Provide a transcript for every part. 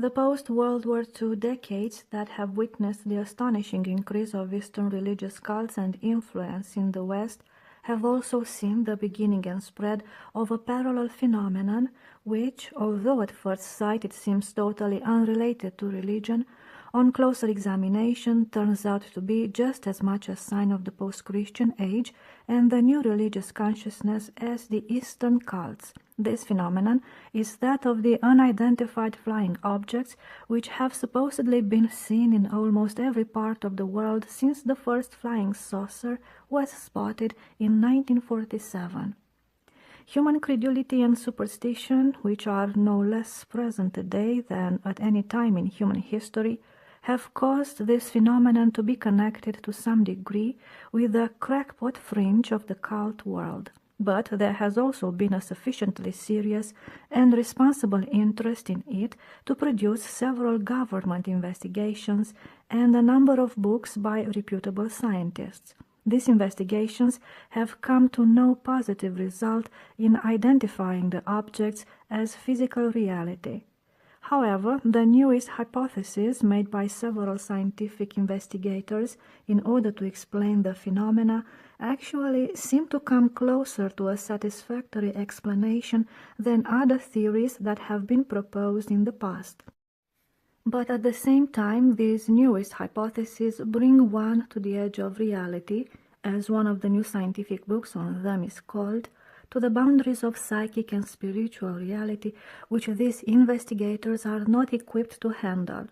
The post-World War II decades that have witnessed the astonishing increase of Eastern religious cults and influence in the West have also seen the beginning and spread of a parallel phenomenon which, although at first sight it seems totally unrelated to religion, on closer examination turns out to be just as much a sign of the post-Christian age and the new religious consciousness as the Eastern cults. This phenomenon is that of the unidentified flying objects which have supposedly been seen in almost every part of the world since the first flying saucer was spotted in 1947. Human credulity and superstition, which are no less present today than at any time in human history, have caused this phenomenon to be connected to some degree with the crackpot fringe of the cult world. But there has also been a sufficiently serious and responsible interest in it to produce several government investigations and a number of books by reputable scientists. These investigations have come to no positive result in identifying the objects as physical reality. However, the newest hypotheses made by several scientific investigators in order to explain the phenomena actually seem to come closer to a satisfactory explanation than other theories that have been proposed in the past. But at the same time, these newest hypotheses bring one to the edge of reality, as one of the new scientific books on them is called, to the boundaries of psychic and spiritual reality which these investigators are not equipped to handle.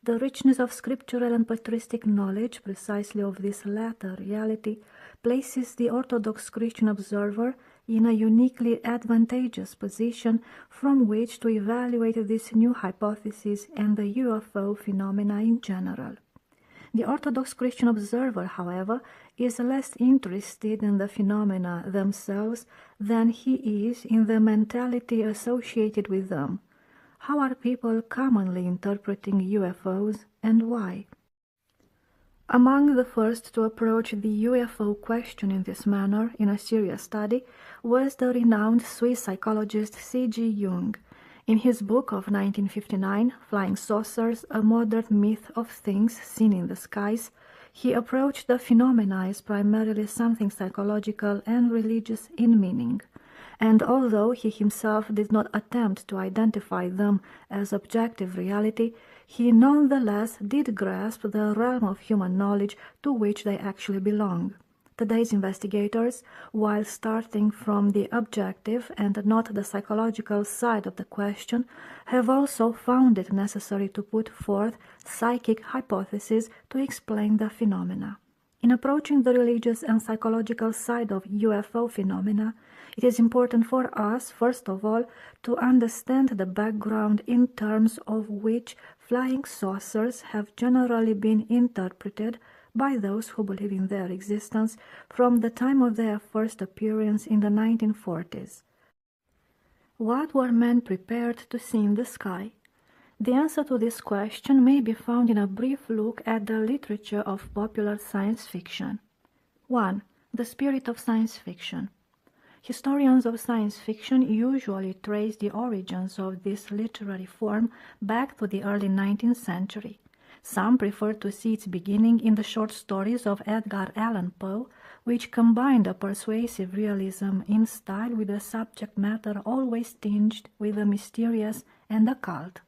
The richness of scriptural and patristic knowledge precisely of this latter reality places the Orthodox Christian observer in a uniquely advantageous position from which to evaluate this new hypothesis and the UFO phenomena in general. The Orthodox Christian observer, however, is less interested in the phenomena themselves than he is in the mentality associated with them. How are people commonly interpreting UFOs and why? Among the first to approach the UFO question in this manner in a serious study was the renowned Swiss psychologist C.G. Jung. In his book of 1959, Flying Saucers, A Modern Myth of Things Seen in the Skies, he approached the phenomena as primarily something psychological and religious in meaning. And although he himself did not attempt to identify them as objective reality, he nonetheless did grasp the realm of human knowledge to which they actually belong. Today's investigators, while starting from the objective and not the psychological side of the question, have also found it necessary to put forth psychic hypotheses to explain the phenomena. In approaching the religious and psychological side of UFO phenomena, it is important for us, first of all, to understand the background in terms of which flying saucers have generally been interpreted by those who believe in their existence from the time of their first appearance in the 1940s. What were men prepared to see in the sky? The answer to this question may be found in a brief look at the literature of popular science fiction. 1. The spirit of science fiction. Historians of science fiction usually trace the origins of this literary form back to the early 19th century. Some prefer to see its beginning in the short stories of Edgar Allan Poe, which combined a persuasive realism in style with a subject matter always tinged with the mysterious and occult.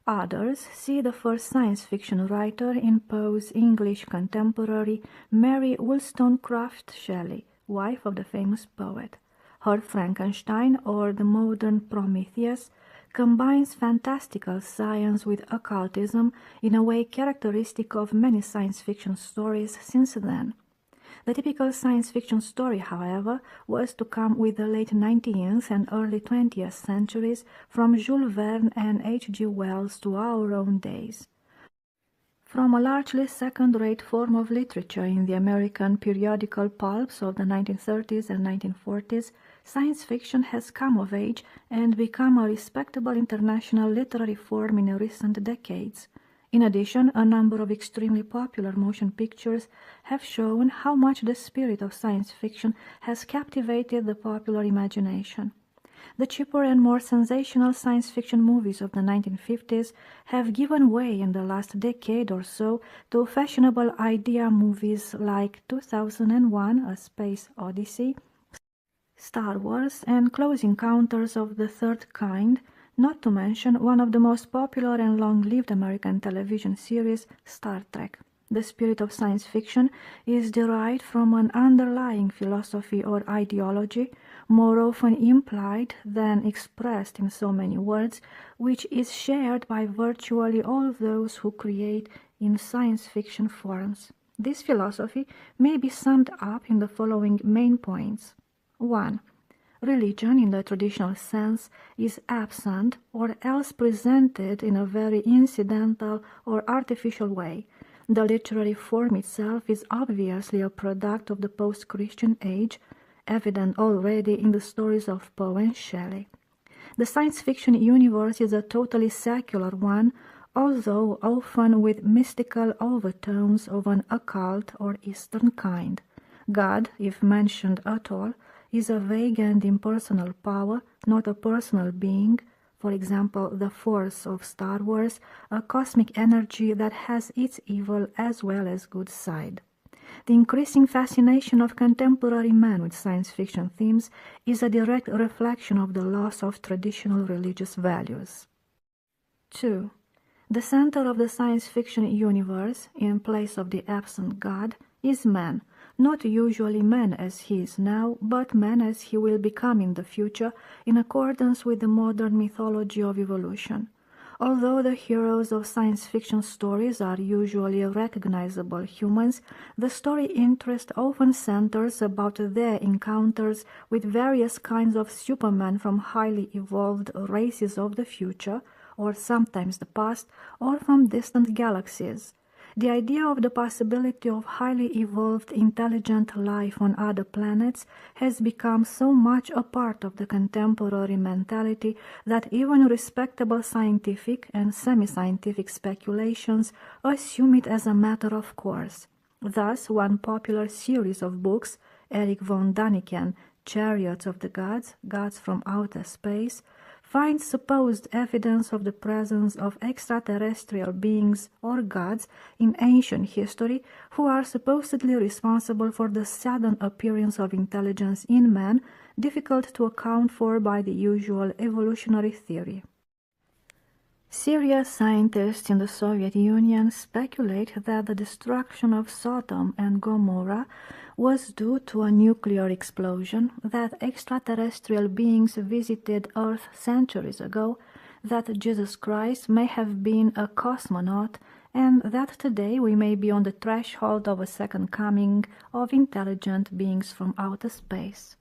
Others see the first science fiction writer in Poe's English contemporary Mary Wollstonecraft Shelley, wife of the famous poet. Her Frankenstein, or the modern Prometheus, combines fantastical science with occultism in a way characteristic of many science fiction stories since then. The typical science fiction story, however, was to come with the late 19th and early 20th centuries, from Jules Verne and H.G. Wells to our own days. From a largely second-rate form of literature in the American periodical pulps of the 1930s and 1940s, science fiction has come of age and become a respectable international literary form in recent decades. In addition, a number of extremely popular motion pictures have shown how much the spirit of science fiction has captivated the popular imagination. The cheaper and more sensational science fiction movies of the 1950s have given way in the last decade or so to fashionable idea movies like 2001: A Space Odyssey, Star Wars, and Close Encounters of the Third Kind, not to mention one of the most popular and long-lived American television series, Star Trek. The spirit of science fiction is derived from an underlying philosophy or ideology, more often implied than expressed in so many words, which is shared by virtually all those who create in science fiction forms. This philosophy may be summed up in the following main points. 1. Religion, in the traditional sense, is absent or else presented in a very incidental or artificial way. The literary form itself is obviously a product of the post-Christian age, evident already in the stories of Poe and Shelley. The science fiction universe is a totally secular one, although often with mystical overtones of an occult or Eastern kind. God, if mentioned at all, is a vague and impersonal power, not a personal being. For example, the Force of Star Wars, a cosmic energy that has its evil as well as good side. The increasing fascination of contemporary man with science fiction themes is a direct reflection of the loss of traditional religious values. 2. The center of the science fiction universe, in place of the absent God, is man, not usually man as he is now, but man as he will become in the future, in accordance with the modern mythology of evolution. Although the heroes of science fiction stories are usually recognizable humans, the story interest often centers about their encounters with various kinds of supermen from highly evolved races of the future, or sometimes the past, or from distant galaxies. The idea of the possibility of highly evolved intelligent life on other planets has become so much a part of the contemporary mentality that even respectable scientific and semi-scientific speculations assume it as a matter of course. Thus, one popular series of books, Erich von Däniken, Chariots of the Gods, Gods from Outer Space, finds supposed evidence of the presence of extraterrestrial beings or gods in ancient history who are supposedly responsible for the sudden appearance of intelligence in man, difficult to account for by the usual evolutionary theory. Serious scientists in the Soviet Union speculate that the destruction of Sodom and Gomorrah was due to a nuclear explosion, that extraterrestrial beings visited Earth centuries ago, that Jesus Christ may have been a cosmonaut, and that today we may be on the threshold of a second coming of intelligent beings from outer space.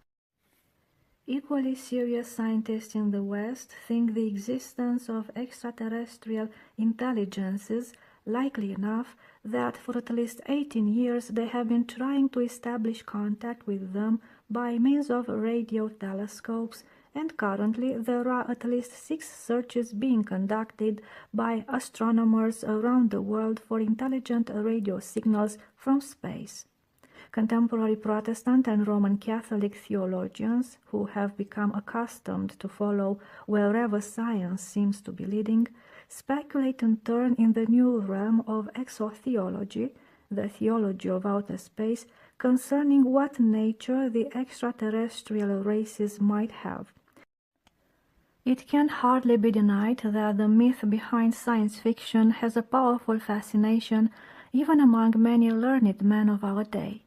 Equally serious scientists in the West think the existence of extraterrestrial intelligences likely enough that for at least 18 years they have been trying to establish contact with them by means of radio telescopes, and currently there are at least 6 searches being conducted by astronomers around the world for intelligent radio signals from space. Contemporary Protestant and Roman Catholic theologians, who have become accustomed to follow wherever science seems to be leading, speculate in turn in the new realm of exotheology, the theology of outer space, concerning what nature the extraterrestrial races might have. It can hardly be denied that the myth behind science fiction has a powerful fascination even among many learned men of our day.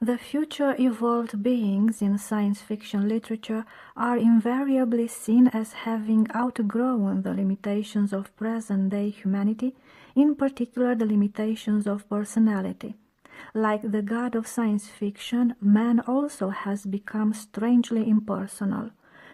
The future evolved beings in science fiction literature are invariably seen as having outgrown the limitations of present-day humanity, in particular the limitations of personality. Like the god of science fiction, man also has become strangely impersonal.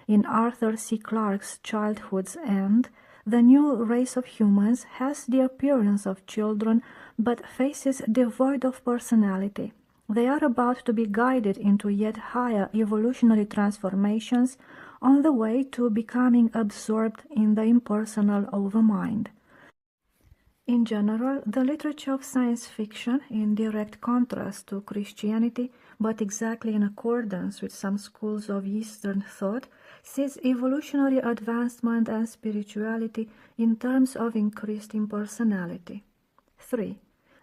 In Arthur C. Clarke's Childhood's End, the new race of humans has the appearance of children, but faces devoid of personality. They are about to be guided into yet higher evolutionary transformations on the way to becoming absorbed in the impersonal overmind. In general, the literature of science fiction, in direct contrast to Christianity, but exactly in accordance with some schools of Eastern thought, sees evolutionary advancement and spirituality in terms of increased impersonality. 3.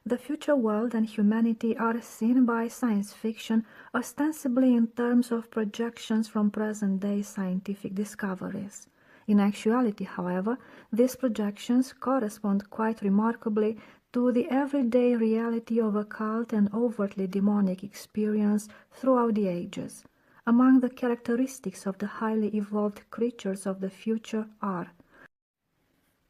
The future world and humanity are seen by science fiction ostensibly in terms of projections from present-day scientific discoveries. In actuality, however, these projections correspond quite remarkably to the everyday reality of occult and overtly demonic experience throughout the ages. Among the characteristics of the highly evolved creatures of the future are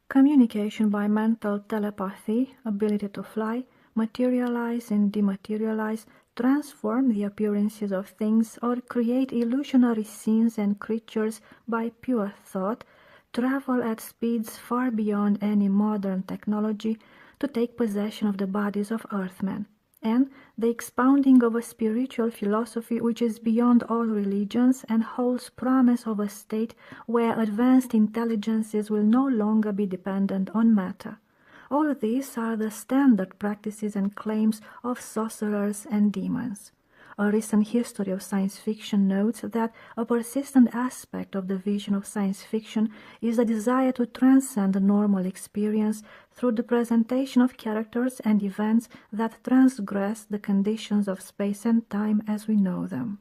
communication by mental telepathy, ability to fly, materialize and dematerialize, transform the appearances of things, or create illusionary scenes and creatures by pure thought, travel at speeds far beyond any modern technology to take possession of the bodies of earthmen, and the expounding of a spiritual philosophy which is beyond all religions and holds promise of a state where advanced intelligences will no longer be dependent on matter. All these are the standard practices and claims of sorcerers and demons. A recent history of science fiction notes that a persistent aspect of the vision of science fiction is the desire to transcend normal experience through the presentation of characters and events that transgress the conditions of space and time as we know them.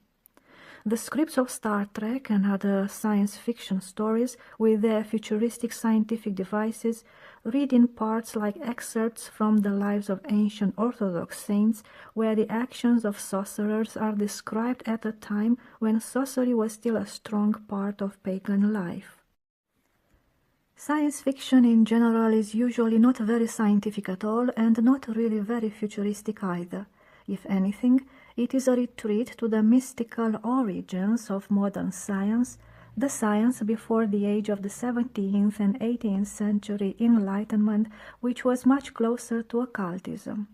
The scripts of Star Trek and other science fiction stories, with their futuristic scientific devices, read in parts like excerpts from the lives of ancient Orthodox saints, where the actions of sorcerers are described at a time when sorcery was still a strong part of pagan life. Science fiction in general is usually not very scientific at all and not really very futuristic either. If anything, it is a retreat to the mystical origins of modern science, the science before the age of the 17th and 18th century Enlightenment, which was much closer to occultism.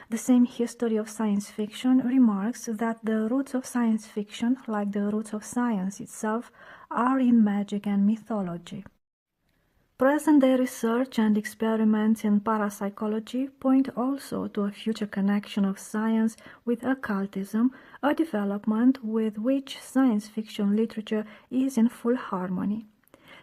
The same history of science fiction remarks that the roots of science fiction, like the roots of science itself, are in magic and mythology. Present-day research and experiments in parapsychology point also to a future connection of science with occultism, a development with which science fiction literature is in full harmony.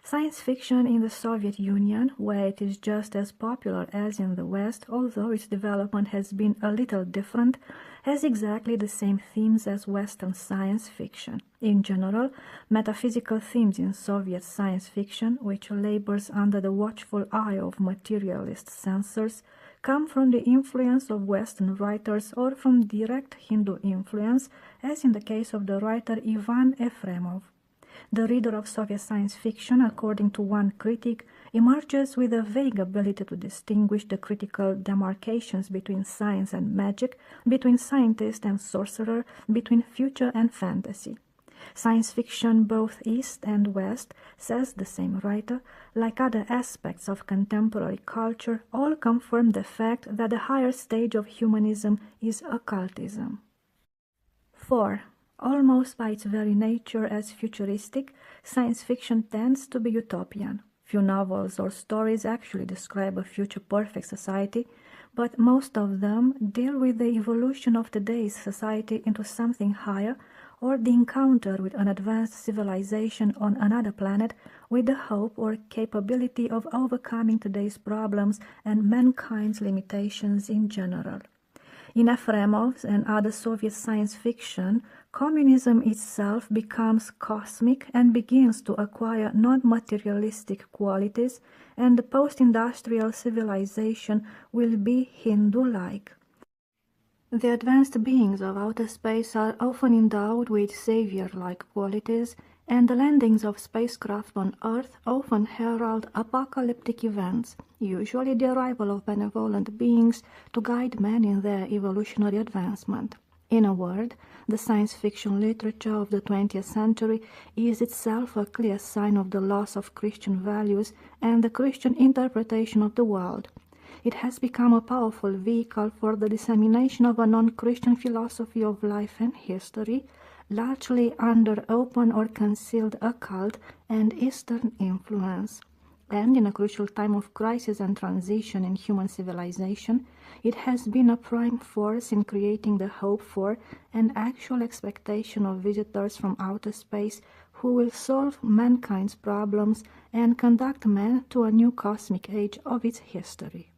Science fiction in the Soviet Union, where it is just as popular as in the West, although its development has been a little different, has exactly the same themes as Western science fiction. In general, metaphysical themes in Soviet science fiction, which labors under the watchful eye of materialist censors, come from the influence of Western writers or from direct Hindu influence, as in the case of the writer Ivan Efremov. The reader of Soviet science fiction, according to one critic, emerges with a vague ability to distinguish the critical demarcations between science and magic, between scientist and sorcerer, between future and fantasy. Science fiction, both East and West, says the same writer, like other aspects of contemporary culture, all confirm the fact that the higher stage of humanism is occultism. 4. Almost by its very nature as futuristic, science fiction tends to be utopian. Few novels or stories actually describe a future perfect society, but most of them deal with the evolution of today's society into something higher, or the encounter with an advanced civilization on another planet with the hope or capability of overcoming today's problems and mankind's limitations in general. In Efremov's and other Soviet science fiction, communism itself becomes cosmic and begins to acquire non-materialistic qualities, and the post-industrial civilization will be Hindu-like. The advanced beings of outer space are often endowed with savior-like qualities, and the landings of spacecraft on Earth often herald apocalyptic events, usually the arrival of benevolent beings to guide men in their evolutionary advancement. In a word, the science fiction literature of the 20th century is itself a clear sign of the loss of Christian values and the Christian interpretation of the world. It has become a powerful vehicle for the dissemination of a non-Christian philosophy of life and history, largely under open or concealed occult and Eastern influence. And in a crucial time of crisis and transition in human civilization, it has been a prime force in creating the hope for and actual expectation of visitors from outer space who will solve mankind's problems and conduct man to a new cosmic age of its history.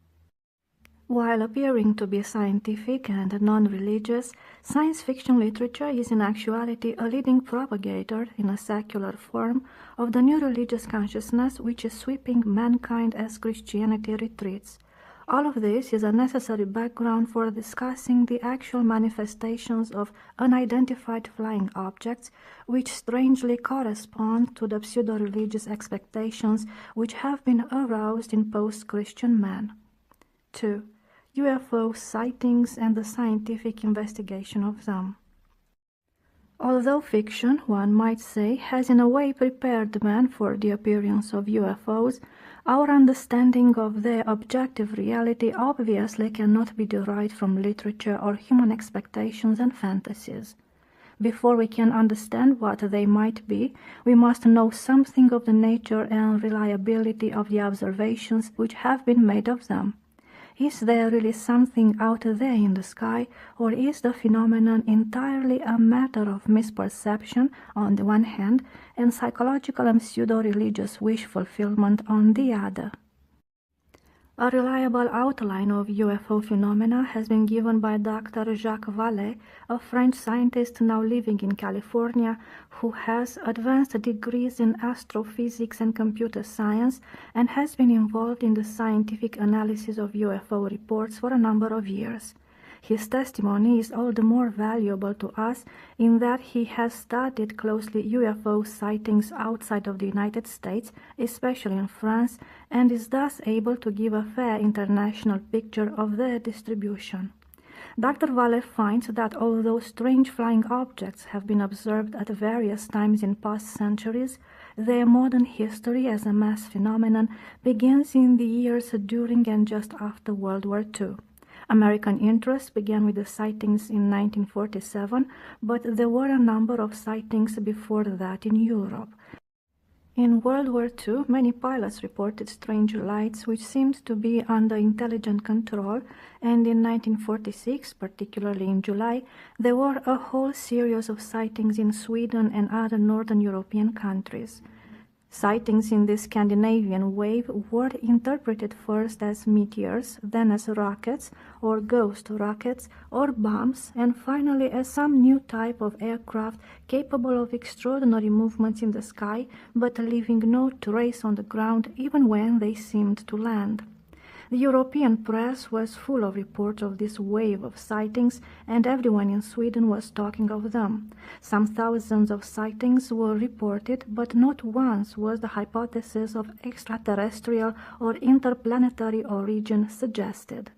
While appearing to be scientific and non-religious, science fiction literature is in actuality a leading propagator, in a secular form, of the new religious consciousness which is sweeping mankind as Christianity retreats. All of this is a necessary background for discussing the actual manifestations of unidentified flying objects, which strangely correspond to the pseudo-religious expectations which have been aroused in post-Christian man. 2. UFO sightings and the scientific investigation of them. Although fiction, one might say, has in a way prepared man for the appearance of UFOs, our understanding of their objective reality obviously cannot be derived from literature or human expectations and fantasies. Before we can understand what they might be, we must know something of the nature and reliability of the observations which have been made of them. Is there really something out there in the sky, or is the phenomenon entirely a matter of misperception on the one hand and psychological and pseudo-religious wish fulfillment on the other? A reliable outline of UFO phenomena has been given by Dr. Jacques Vallée, a French scientist now living in California, who has advanced degrees in astrophysics and computer science and has been involved in the scientific analysis of UFO reports for a number of years. His testimony is all the more valuable to us in that he has studied closely UFO sightings outside of the United States, especially in France, and is thus able to give a fair international picture of their distribution. Dr. Vallée finds that although strange flying objects have been observed at various times in past centuries, their modern history as a mass phenomenon begins in the years during and just after World War II. American interest began with the sightings in 1947, but there were a number of sightings before that in Europe. In World War II, many pilots reported strange lights which seemed to be under intelligent control, and in 1946, particularly in July, there were a whole series of sightings in Sweden and other northern European countries. Sightings in this Scandinavian wave were interpreted first as meteors, then as rockets, or ghost rockets, or bombs, and finally as some new type of aircraft capable of extraordinary movements in the sky, but leaving no trace on the ground even when they seemed to land. The European press was full of reports of this wave of sightings, and everyone in Sweden was talking of them. Some thousands of sightings were reported, but not once was the hypothesis of extraterrestrial or interplanetary origin suggested.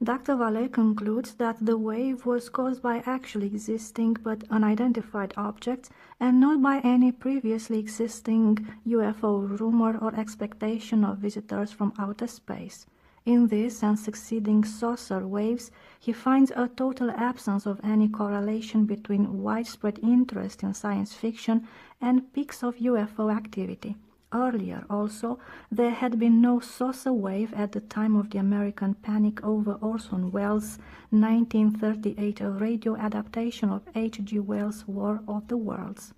Dr. Vallée concludes that the wave was caused by actually existing but unidentified objects and not by any previously existing UFO rumor or expectation of visitors from outer space. In this and succeeding saucer waves, he finds a total absence of any correlation between widespread interest in science fiction and peaks of UFO activity. Earlier, also, there had been no saucer wave at the time of the American panic over Orson Welles' 1938 radio adaptation of H.G. Wells' War of the Worlds.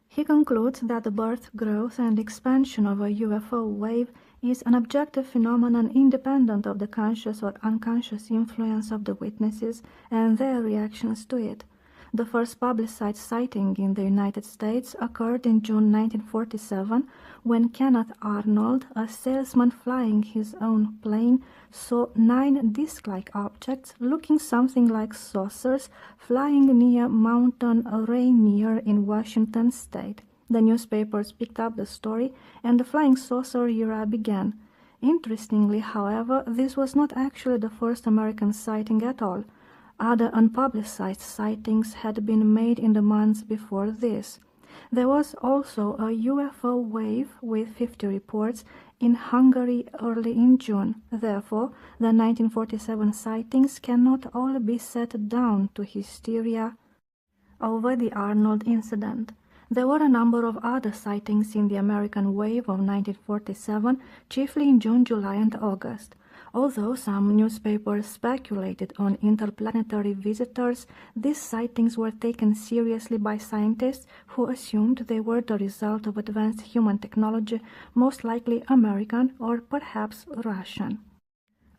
He concludes that the birth, growth, and expansion of a UFO wave is an objective phenomenon independent of the conscious or unconscious influence of the witnesses and their reactions to it. The first publicized sighting in the United States occurred in June 1947 when Kenneth Arnold, a salesman flying his own plane, saw 9 disc-like objects looking something like saucers flying near Mountain Rainier in Washington state. The newspapers picked up the story and the flying saucer era began. Interestingly, however, this was not actually the first American sighting at all. Other unpublicized sightings had been made in the months before this. There was also a UFO wave with 50 reports in Hungary early in June. Therefore, the 1947 sightings cannot all be set down to hysteria over the Arnold incident. There were a number of other sightings in the American wave of 1947, chiefly in June, July, and August. Although some newspapers speculated on interplanetary visitors, these sightings were taken seriously by scientists who assumed they were the result of advanced human technology, most likely American or perhaps Russian.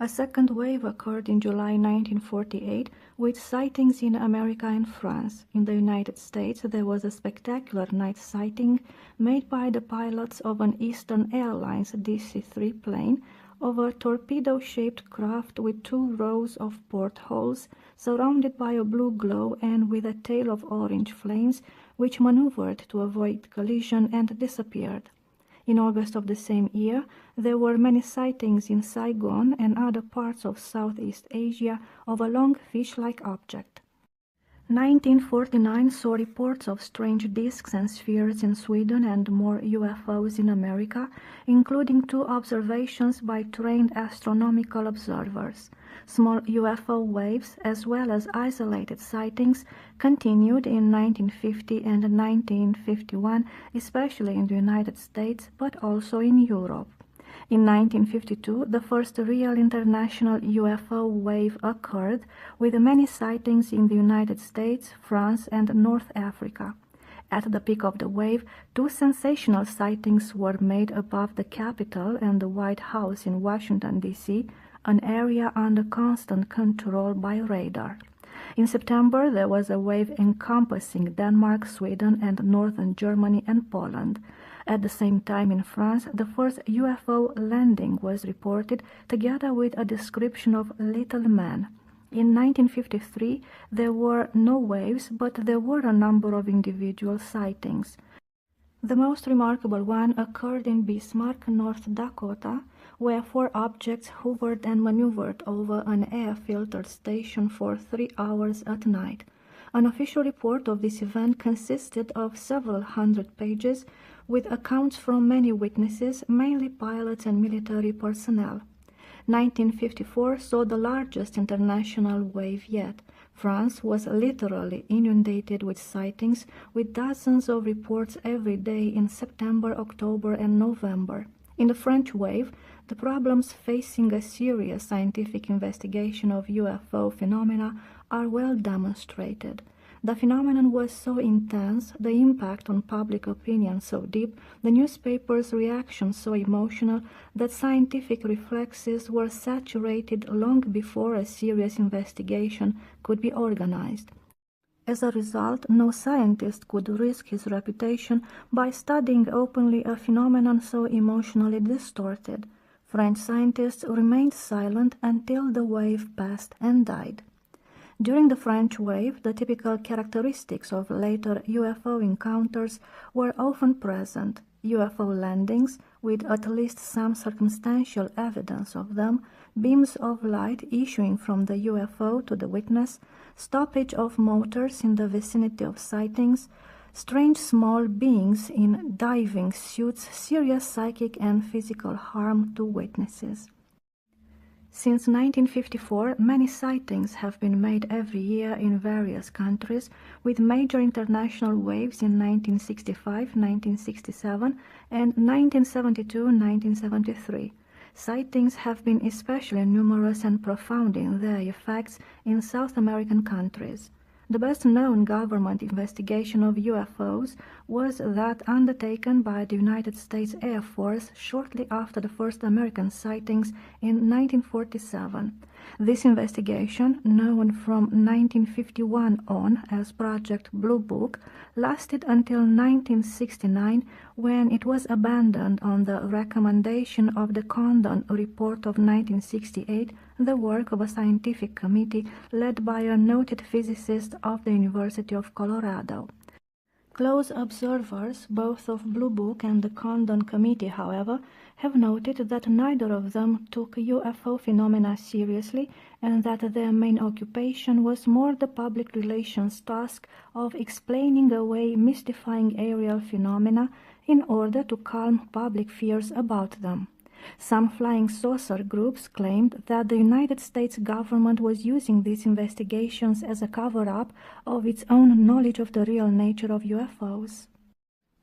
A second wave occurred in July 1948 with sightings in America and France. In the United States, there was a spectacular night sighting made by the pilots of an Eastern Airlines DC-3 plane of a torpedo-shaped craft with 2 rows of portholes surrounded by a blue glow and with a tail of orange flames, which maneuvered to avoid collision and disappeared. In August of the same year, there were many sightings in Saigon and other parts of Southeast Asia of a long fish-like object. 1949 saw reports of strange disks and spheres in Sweden and more UFOs in America, including 2 observations by trained astronomical observers. Small UFO waves, as well as isolated sightings, continued in 1950 and 1951, especially in the United States, but also in Europe. In 1952, the first real international UFO wave occurred, with many sightings in the United States, France, and North Africa. At the peak of the wave, 2 sensational sightings were made above the Capitol and the White House in Washington, D.C., an area under constant control by radar. In September, there was a wave encompassing Denmark, Sweden, and northern Germany and Poland. At the same time in France, the first UFO landing was reported, together with a description of Little Man. In 1953, there were no waves, but there were a number of individual sightings. The most remarkable one occurred in Bismarck, North Dakota, where 4 objects hovered and maneuvered over an air filter station for 3 hours at night. An official report of this event consisted of several hundred pages, with accounts from many witnesses, mainly pilots and military personnel. 1954 saw the largest international wave yet. France was literally inundated with sightings, with dozens of reports every day in September, October, and November. In the French wave, the problems facing a serious scientific investigation of UFO phenomena are well demonstrated. The phenomenon was so intense, the impact on public opinion so deep, the newspapers' reaction so emotional, that scientific reflexes were saturated long before a serious investigation could be organized. As a result, no scientist could risk his reputation by studying openly a phenomenon so emotionally distorted. French scientists remained silent until the wave passed and died. During the French wave, the typical characteristics of later UFO encounters were often present: UFO landings, with at least some circumstantial evidence of them, beams of light issuing from the UFO to the witness, stoppage of motors in the vicinity of sightings, strange small beings in diving suits, serious psychic and physical harm to witnesses. Since 1954, many sightings have been made every year in various countries, with major international waves in 1965, 1967, and 1972-1973. Sightings have been especially numerous and profound in their effects in South American countries. The best-known government investigation of UFOs was that undertaken by the United States Air Force shortly after the first American sightings in 1947. This investigation, known from 1951 on as Project Blue Book, lasted until 1969, when it was abandoned on the recommendation of the Condon Report of 1968, the work of a scientific committee led by a noted physicist of the University of Colorado. Close observers, both of Blue Book and the Condon Committee, however, have noted that neither of them took UFO phenomena seriously, and that their main occupation was more the public relations task of explaining away mystifying aerial phenomena in order to calm public fears about them. Some flying saucer groups claimed that the United States government was using these investigations as a cover-up of its own knowledge of the real nature of UFOs.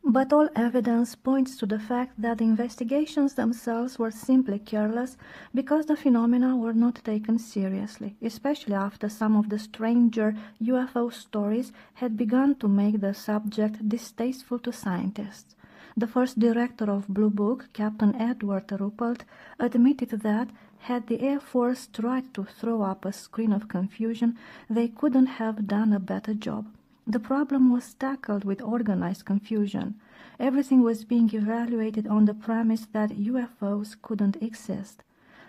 But all evidence points to the fact that the investigations themselves were simply careless because the phenomena were not taken seriously, especially after some of the stranger UFO stories had begun to make the subject distasteful to scientists. The first director of Blue Book, Captain Edward Ruppelt, admitted that, had the Air Force tried to throw up a screen of confusion, they couldn't have done a better job. The problem was tackled with organized confusion. Everything was being evaluated on the premise that UFOs couldn't exist.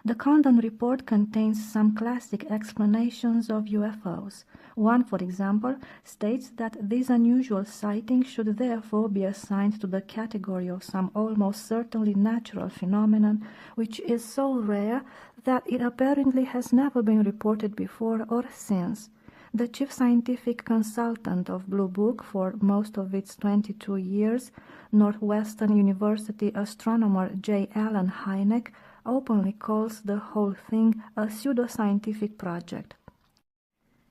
The Condon report contains some classic explanations of UFOs. One, for example, states that these unusual sightings should therefore be assigned to the category of some almost certainly natural phenomenon, which is so rare that it apparently has never been reported before or since. The chief scientific consultant of Blue Book for most of its 22 years, Northwestern University astronomer J. Allen Hynek, openly calls the whole thing a pseudoscientific project.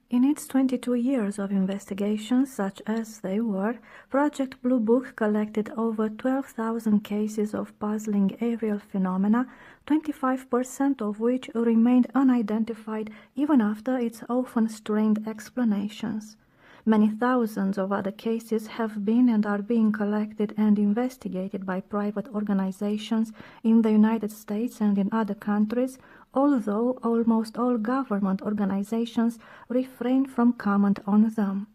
In its 22 years of investigations, such as they were, Project Blue Book collected over 12,000 cases of puzzling aerial phenomena, 25% of which remained unidentified even after its often strained explanations. Many thousands of other cases have been and are being collected and investigated by private organizations in the United States and in other countries, although almost all government organizations refrain from comment on them.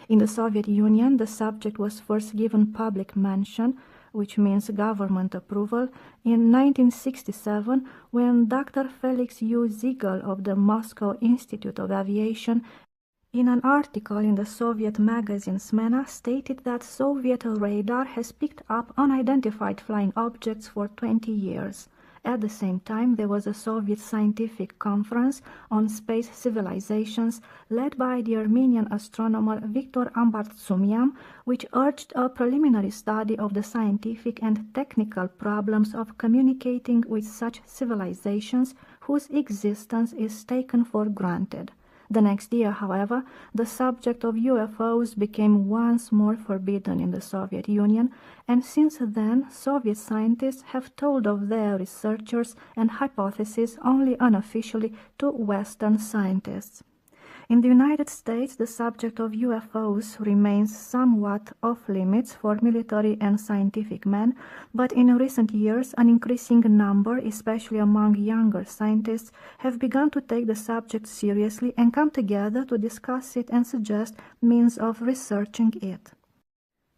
In the Soviet Union, the subject was first given public mention, which means government approval, in 1967 when Dr. Felix U. Ziegel of the Moscow Institute of Aviation, in an article in the Soviet magazine Smena, stated that Soviet radar has picked up unidentified flying objects for 20 years. At the same time, there was a Soviet scientific conference on space civilizations led by the Armenian astronomer Viktor Ambartsumyan, which urged a preliminary study of the scientific and technical problems of communicating with such civilizations whose existence is taken for granted. The next year, however, the subject of UFOs became once more forbidden in the Soviet Union, and since then Soviet scientists have told of their researchers and hypotheses only unofficially to Western scientists. In the United States, the subject of UFOs remains somewhat off-limits for military and scientific men, but in recent years an increasing number, especially among younger scientists, have begun to take the subject seriously and come together to discuss it and suggest means of researching it.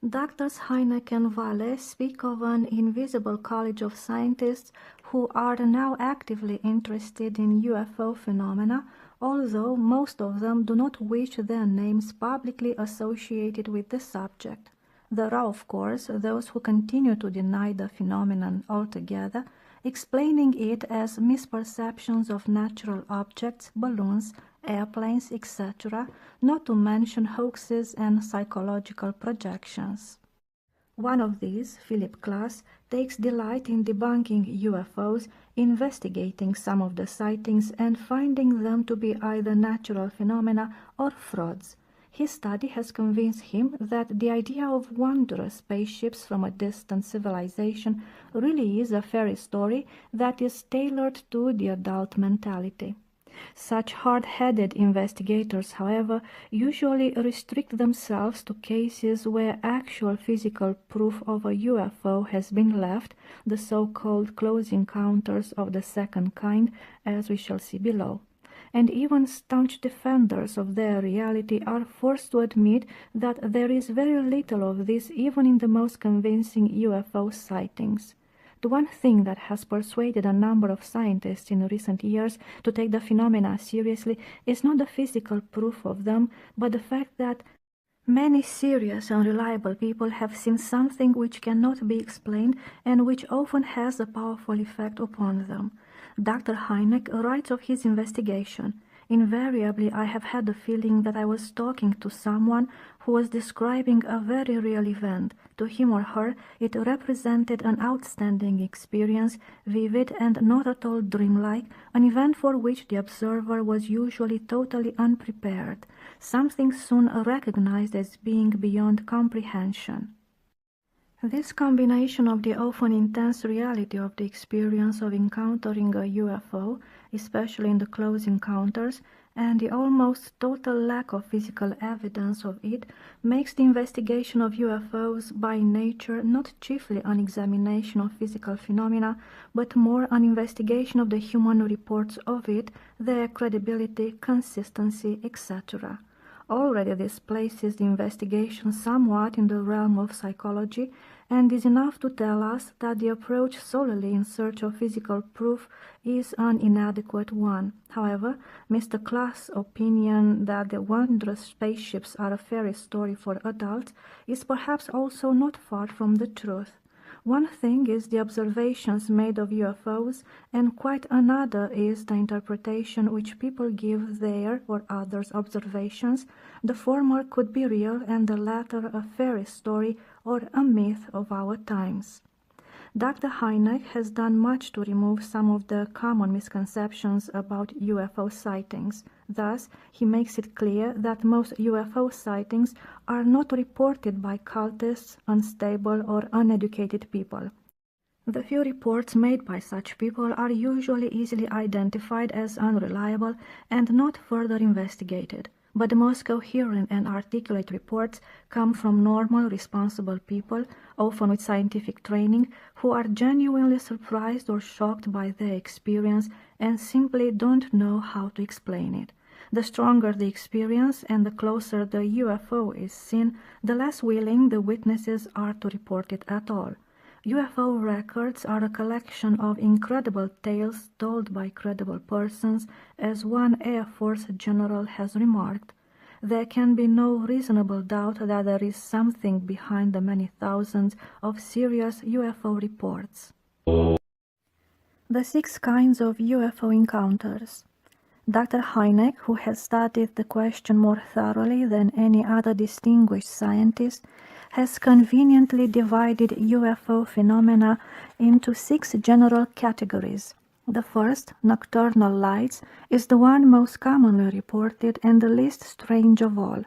Doctors Hynek and Vale speak of an invisible college of scientists who are now actively interested in UFO phenomena, although most of them do not wish their names publicly associated with the subject. There are, of course, those who continue to deny the phenomenon altogether, explaining it as misperceptions of natural objects, balloons, airplanes, etc., not to mention hoaxes and psychological projections. One of these, Philip Klass, takes delight in debunking UFOs, investigating some of the sightings and finding them to be either natural phenomena or frauds. His study has convinced him that the idea of wondrous spaceships from a distant civilization really is a fairy story that is tailored to the adult mentality. Such hard-headed investigators, however, usually restrict themselves to cases where actual physical proof of a UFO has been left, the so-called close encounters of the second kind, as we shall see below. And even staunch defenders of their reality are forced to admit that there is very little of this even in the most convincing UFO sightings. The one thing that has persuaded a number of scientists in recent years to take the phenomena seriously is not the physical proof of them, but the fact that many serious and reliable people have seen something which cannot be explained and which often has a powerful effect upon them. Dr. Hynek writes of his investigation. Invariably, I have had the feeling that I was talking to someone who was describing a very real event. To him or her, it represented an outstanding experience, vivid and not at all dreamlike, an event for which the observer was usually totally unprepared, something soon recognized as being beyond comprehension. This combination of the often intense reality of the experience of encountering a UFO, especially in the close encounters, and the almost total lack of physical evidence of it, makes the investigation of UFOs by nature not chiefly an examination of physical phenomena, but more an investigation of the human reports of it, their credibility, consistency, etc. Already this places the investigation somewhat in the realm of psychology, and is enough to tell us that the approach solely in search of physical proof is an inadequate one. However, Mr. Klass's opinion that the wondrous spaceships are a fairy story for adults is perhaps also not far from the truth. One thing is the observations made of UFOs, and quite another is the interpretation which people give their or others' observations. The former could be real and the latter a fairy story or a myth of our times. Dr. Hynek has done much to remove some of the common misconceptions about UFO sightings. Thus, he makes it clear that most UFO sightings are not reported by cultists, unstable or uneducated people. The few reports made by such people are usually easily identified as unreliable and not further investigated. But the most coherent and articulate reports come from normal, responsible people, often with scientific training, who are genuinely surprised or shocked by their experience and simply don't know how to explain it. The stronger the experience and the closer the UFO is seen, the less willing the witnesses are to report it at all. UFO records are a collection of incredible tales told by credible persons, as one Air Force general has remarked. There can be no reasonable doubt that there is something behind the many thousands of serious UFO reports. The 6 kinds of UFO encounters. Dr. Hynek, who has studied the question more thoroughly than any other distinguished scientist, has conveniently divided UFO phenomena into 6 general categories. The first, nocturnal lights, is the one most commonly reported and the least strange of all.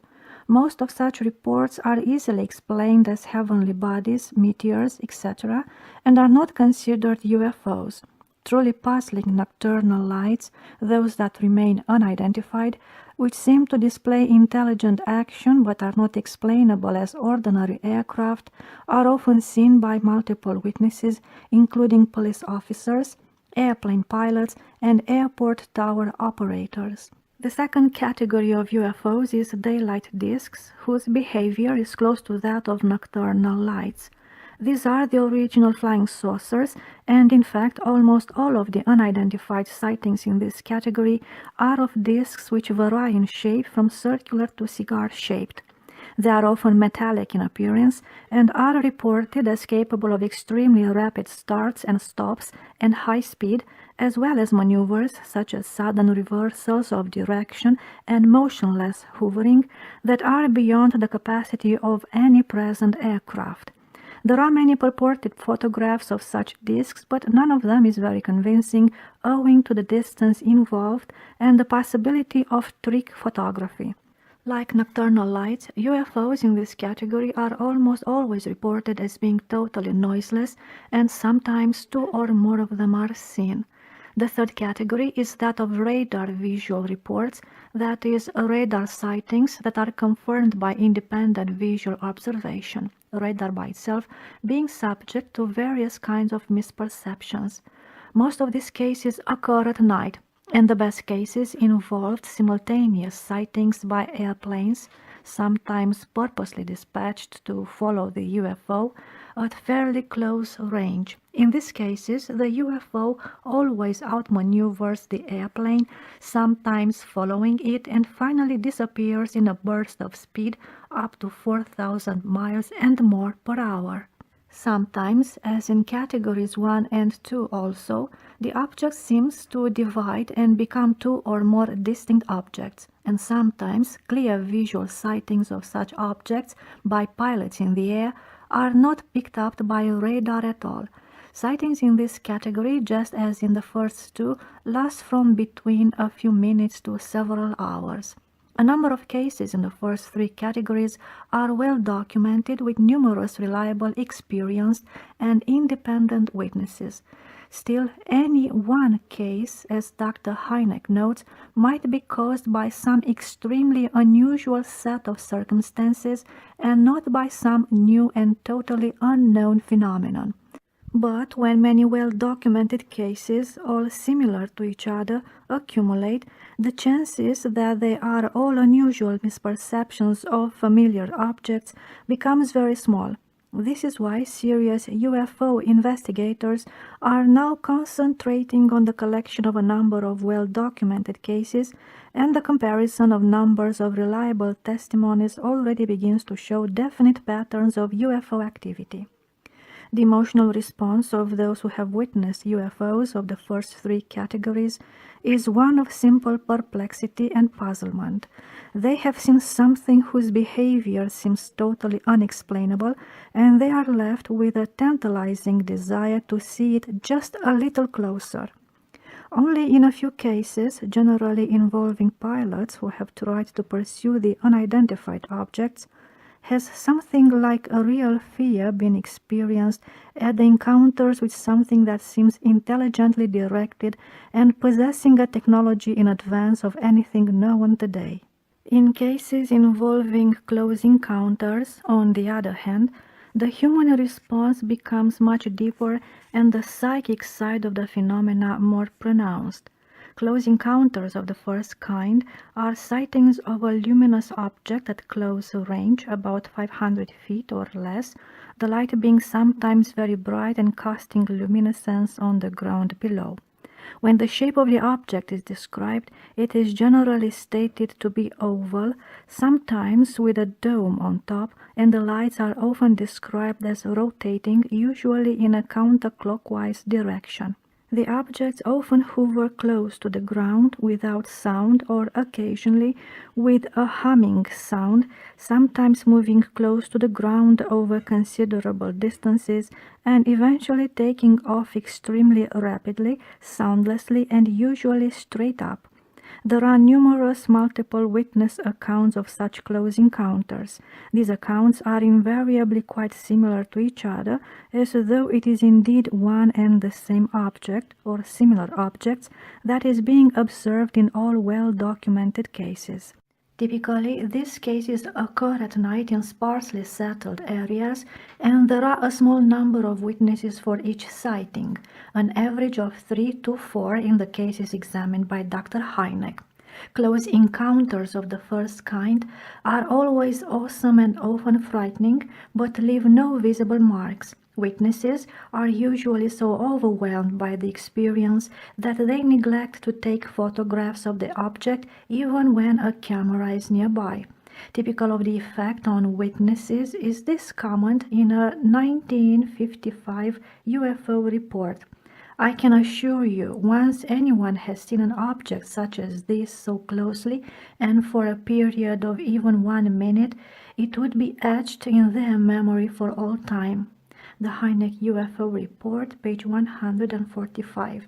Most of such reports are easily explained as heavenly bodies, meteors, etc., and are not considered UFOs. Truly puzzling nocturnal lights, those that remain unidentified, which seem to display intelligent action but are not explainable as ordinary aircraft, are often seen by multiple witnesses, including police officers, airplane pilots, and airport tower operators. The second category of UFOs is daylight disks, whose behavior is close to that of nocturnal lights. These are the original flying saucers, and in fact almost all of the unidentified sightings in this category are of disks which vary in shape from circular to cigar-shaped. They are often metallic in appearance and are reported as capable of extremely rapid starts and stops and high speed, as well as maneuvers such as sudden reversals of direction and motionless hovering that are beyond the capacity of any present aircraft. There are many purported photographs of such disks, but none of them is very convincing owing to the distance involved and the possibility of trick photography. Like nocturnal lights, UFOs in this category are almost always reported as being totally noiseless, and sometimes 2 or more of them are seen. The third category is that of radar visual reports, that is, radar sightings that are confirmed by independent visual observation, radar by itself being subject to various kinds of misperceptions. Most of these cases occur at night, and the best cases involved simultaneous sightings by airplanes, sometimes purposely dispatched to follow the UFO, at fairly close range. In these cases, the UFO always outmaneuvers the airplane, sometimes following it, and finally disappears in a burst of speed up to 4,000 miles and more per hour. Sometimes, as in categories 1 and 2 also, the object seems to divide and become 2 or more distinct objects, and sometimes clear visual sightings of such objects by pilots in the air are not picked up by radar at all. Sightings in this category, just as in the first 2, last from between a few minutes to several hours. A number of cases in the first three categories are well documented with numerous reliable, experienced, and independent witnesses. Still, any one case, as Dr. Hynek notes, might be caused by some extremely unusual set of circumstances and not by some new and totally unknown phenomenon. But when many well-documented cases, all similar to each other, accumulate, the chances that they are all unusual misperceptions of familiar objects becomes very small. This is why serious UFO investigators are now concentrating on the collection of a number of well-documented cases, and the comparison of numbers of reliable testimonies already begins to show definite patterns of UFO activity. The emotional response of those who have witnessed UFOs of the first three categories is one of simple perplexity and puzzlement. They have seen something whose behavior seems totally unexplainable, and they are left with a tantalizing desire to see it just a little closer. Only in a few cases, generally involving pilots who have tried to pursue the unidentified objects, has something like a real fear been experienced at the encounters with something that seems intelligently directed and possessing a technology in advance of anything known today. In cases involving close encounters, on the other hand, the human response becomes much deeper and the psychic side of the phenomena more pronounced. Close encounters of the first kind are sightings of a luminous object at close range, about 500 feet or less, the light being sometimes very bright and casting luminescence on the ground below. When the shape of the object is described, it is generally stated to be oval, sometimes with a dome on top, and the lights are often described as rotating, usually in a counterclockwise direction. The objects often hover close to the ground without sound or occasionally with a humming sound, sometimes moving close to the ground over considerable distances and eventually taking off extremely rapidly, soundlessly, and usually straight up. There are numerous multiple witness accounts of such close encounters. These accounts are invariably quite similar to each other, as though it is indeed one and the same object, or similar objects, that is being observed in all well-documented cases. Typically, these cases occur at night in sparsely settled areas, and there are a small number of witnesses for each sighting, an average of 3 to 4 in the cases examined by Dr. Hynek. Close encounters of the first kind are always awesome and often frightening, but leave no visible marks. Witnesses are usually so overwhelmed by the experience that they neglect to take photographs of the object even when a camera is nearby. Typical of the effect on witnesses is this comment in a 1955 UFO report. "I can assure you, once anyone has seen an object such as this so closely and for a period of even 1 minute, it would be etched in their memory for all time." The Hynek UFO report, page 145.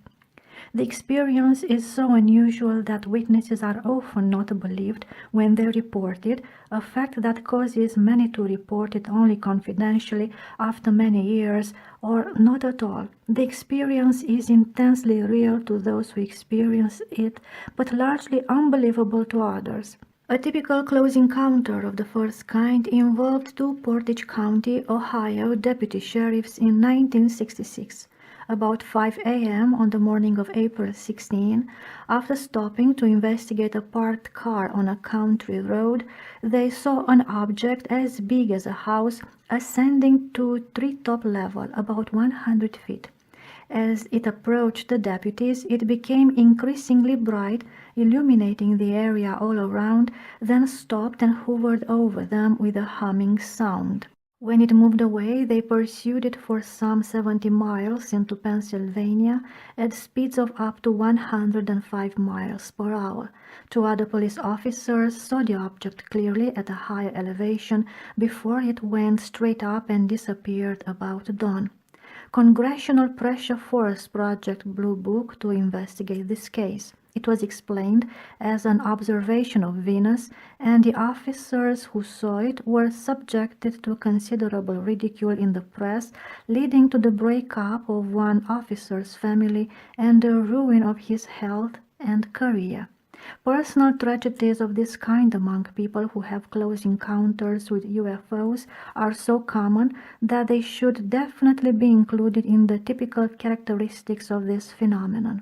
The experience is so unusual that witnesses are often not believed when they report it, a fact that causes many to report it only confidentially after many years, or not at all. The experience is intensely real to those who experience it, but largely unbelievable to others. A typical close encounter of the first kind involved 2 Portage County, Ohio deputy sheriffs in 1966. About 5 a.m. on the morning of April 16, after stopping to investigate a parked car on a country road, they saw an object as big as a house ascending to treetop level, about 100 feet. As it approached the deputies, it became increasingly bright, illuminating the area all around, then stopped and hovered over them with a humming sound. When it moved away, they pursued it for some 70 miles into Pennsylvania at speeds of up to 105 miles per hour. 2 other police officers saw the object clearly at a higher elevation before it went straight up and disappeared about dawn. Congressional pressure forced Project Blue Book to investigate this case. It was explained as an observation of Venus, and the officers who saw it were subjected to considerable ridicule in the press, leading to the breakup of one officer's family and the ruin of his health and career. Personal tragedies of this kind among people who have close encounters with UFOs are so common that they should definitely be included in the typical characteristics of this phenomenon.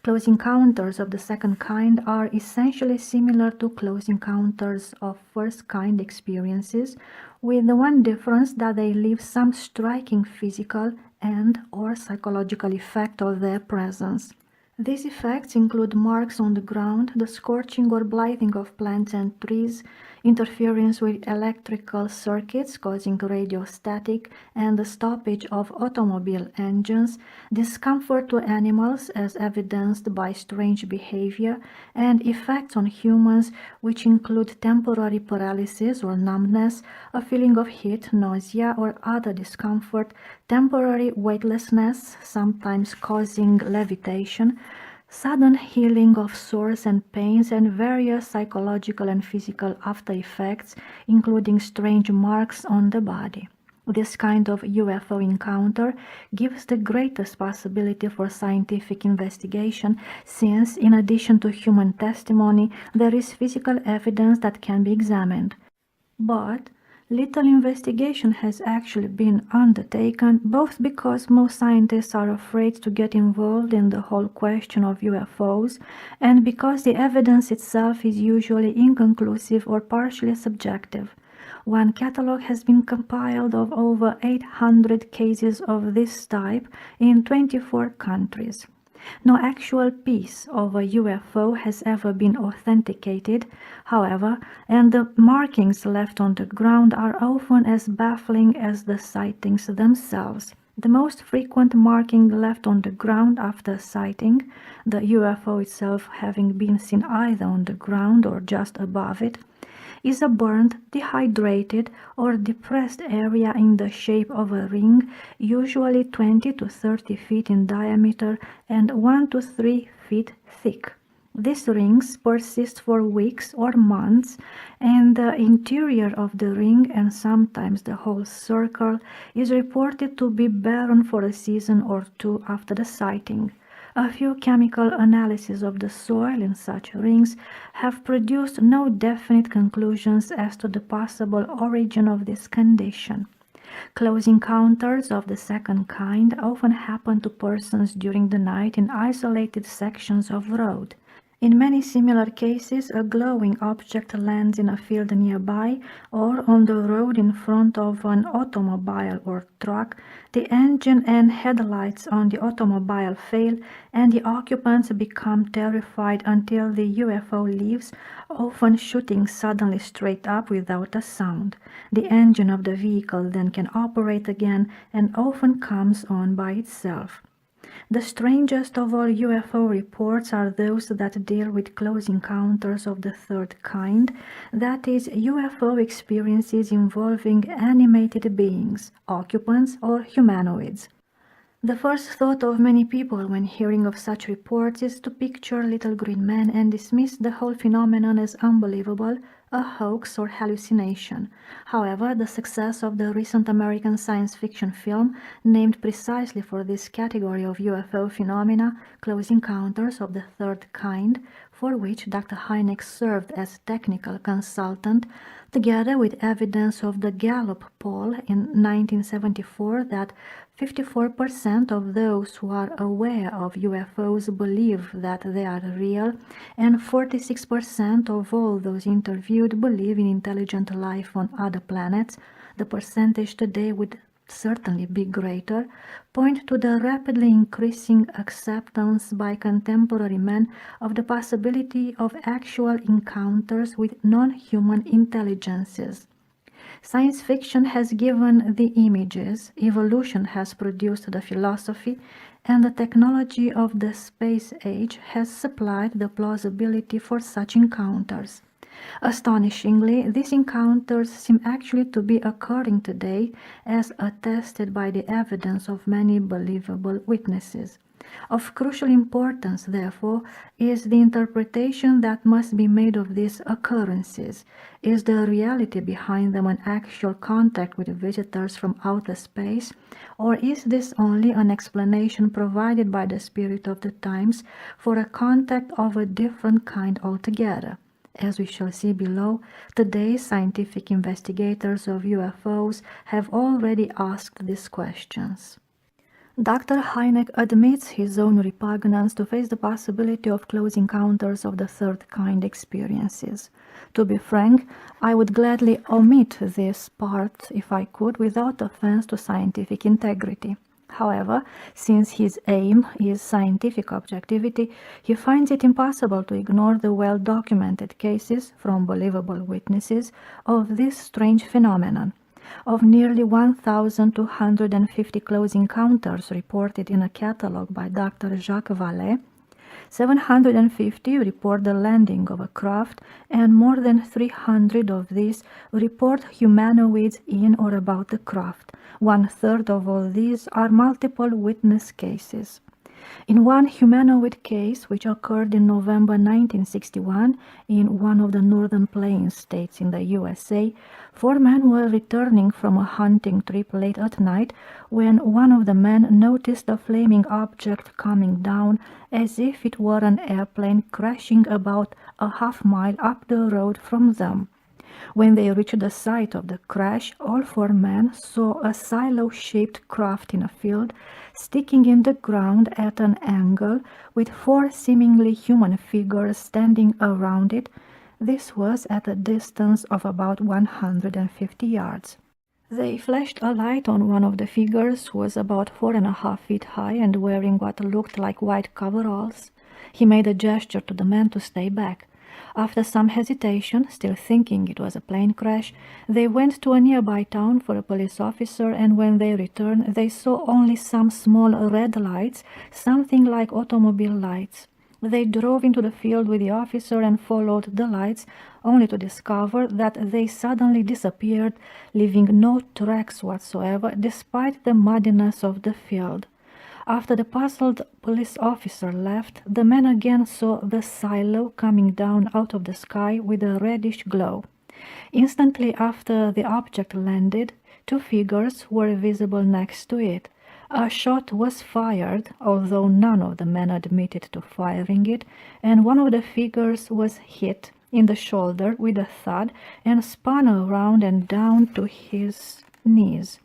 Close encounters of the second kind are essentially similar to close encounters of first kind experiences, with the one difference that they leave some striking physical and/or psychological effect of their presence. These effects include marks on the ground, the scorching or blighting of plants and trees, interference with electrical circuits causing radio static, and the stoppage of automobile engines, discomfort to animals as evidenced by strange behavior, and effects on humans which include temporary paralysis or numbness, a feeling of heat, nausea, or other discomfort, temporary weightlessness, sometimes causing levitation, sudden healing of sores and pains, and various psychological and physical after effects, including strange marks on the body. This kind of UFO encounter gives the greatest possibility for scientific investigation, since, in addition to human testimony, there is physical evidence that can be examined. But little investigation has actually been undertaken, both because most scientists are afraid to get involved in the whole question of UFOs, and because the evidence itself is usually inconclusive or partially subjective. One catalog has been compiled of over 800 cases of this type in 24 countries. No actual piece of a UFO has ever been authenticated, however, and the markings left on the ground are often as baffling as the sightings themselves. The most frequent marking left on the ground after sighting, the UFO itself having been seen either on the ground or just above it, is a burnt, dehydrated, or depressed area in the shape of a ring, usually 20 to 30 feet in diameter and 1 to 3 feet thick. These rings persist for weeks or months, and the interior of the ring, and sometimes the whole circle, is reported to be barren for a season or two after the sighting. A few chemical analyses of the soil in such rings have produced no definite conclusions as to the possible origin of this condition. Close encounters of the second kind often happen to persons during the night in isolated sections of road. In many similar cases, a glowing object lands in a field nearby or on the road in front of an automobile or truck. The engine and headlights on the automobile fail, and the occupants become terrified until the UFO leaves, often shooting suddenly straight up without a sound. The engine of the vehicle then can operate again and often comes on by itself. The strangest of all UFO reports are those that deal with close encounters of the third kind, that is, UFO experiences involving animated beings, occupants, or humanoids. The first thought of many people when hearing of such reports is to picture little green men and dismiss the whole phenomenon as unbelievable, a hoax or hallucination. However, the success of the recent American science fiction film, named precisely for this category of UFO phenomena, Close Encounters of the Third Kind, for which Dr. Hynek served as technical consultant, together with evidence of the Gallup poll in 1974 that 54% of those who are aware of UFOs believe that they are real, and 46% of all those interviewed believe in intelligent life on other planets, the percentage today would certainly be greater, point to the rapidly increasing acceptance by contemporary men of the possibility of actual encounters with non-human intelligences. Science fiction has given the images, evolution has produced the philosophy, and the technology of the space age has supplied the plausibility for such encounters. Astonishingly, these encounters seem actually to be occurring today, as attested by the evidence of many believable witnesses. Of crucial importance, therefore, is the interpretation that must be made of these occurrences. Is the reality behind them an actual contact with visitors from outer space, or is this only an explanation provided by the spirit of the times for a contact of a different kind altogether? As we shall see below, today's scientific investigators of UFOs have already asked these questions. Dr. Hynek admits his own repugnance to face the possibility of close encounters of the third kind experiences. To be frank, I would gladly omit this part if I could without offense to scientific integrity. However, since his aim is scientific objectivity, he finds it impossible to ignore the well-documented cases from believable witnesses of this strange phenomenon. Of nearly 1,250 close encounters reported in a catalogue by Dr. Jacques Vallée, 750 report the landing of a craft, and more than 300 of these report humanoids in or about the craft. 1/3 of all these are multiple witness cases. In one humanoid case, which occurred in November 1961 in one of the northern plains states in the USA, 4 men were returning from a hunting trip late at night when one of the men noticed a flaming object coming down as if it were an airplane crashing about a half-mile up the road from them. When they reached the site of the crash, all 4 men saw a silo-shaped craft in a field, sticking in the ground at an angle, with 4 seemingly human figures standing around it. This was at a distance of about 150 yards. They flashed a light on one of the figures, who was about 4.5 feet high and wearing what looked like white coveralls. He made a gesture to the men to stay back. After some hesitation, still thinking it was a plane crash, they went to a nearby town for a police officer, and when they returned, they saw only some small red lights, something like automobile lights. They drove into the field with the officer and followed the lights, only to discover that they suddenly disappeared, leaving no tracks whatsoever, despite the muddiness of the field. After the puzzled police officer left, the men again saw the silo coming down out of the sky with a reddish glow. Instantly after the object landed, 2 figures were visible next to it. A shot was fired, although none of the men admitted to firing it, and one of the figures was hit in the shoulder with a thud and spun around and down to his knees.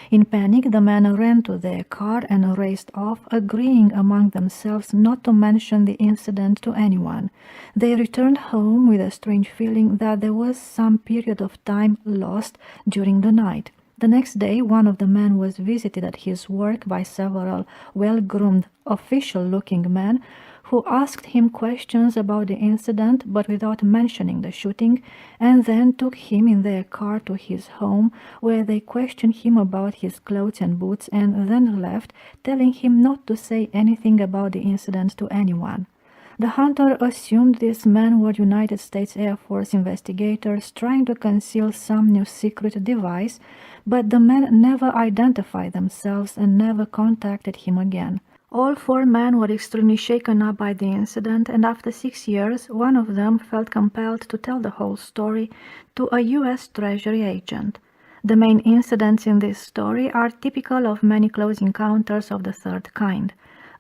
In panic, the men ran to their car and raced off, agreeing among themselves not to mention the incident to anyone. They returned home with a strange feeling that there was some period of time lost during the night. The next day, one of the men was visited at his work by several well-groomed, official-looking men who asked him questions about the incident but without mentioning the shooting, and then took him in their car to his home, where they questioned him about his clothes and boots, and then left, telling him not to say anything about the incident to anyone. The hunter assumed these men were United States Air Force investigators trying to conceal some new secret device, but the men never identified themselves and never contacted him again. All 4 men were extremely shaken up by the incident, and after 6 years, one of them felt compelled to tell the whole story to a U.S. Treasury agent. The main incidents in this story are typical of many close encounters of the third kind.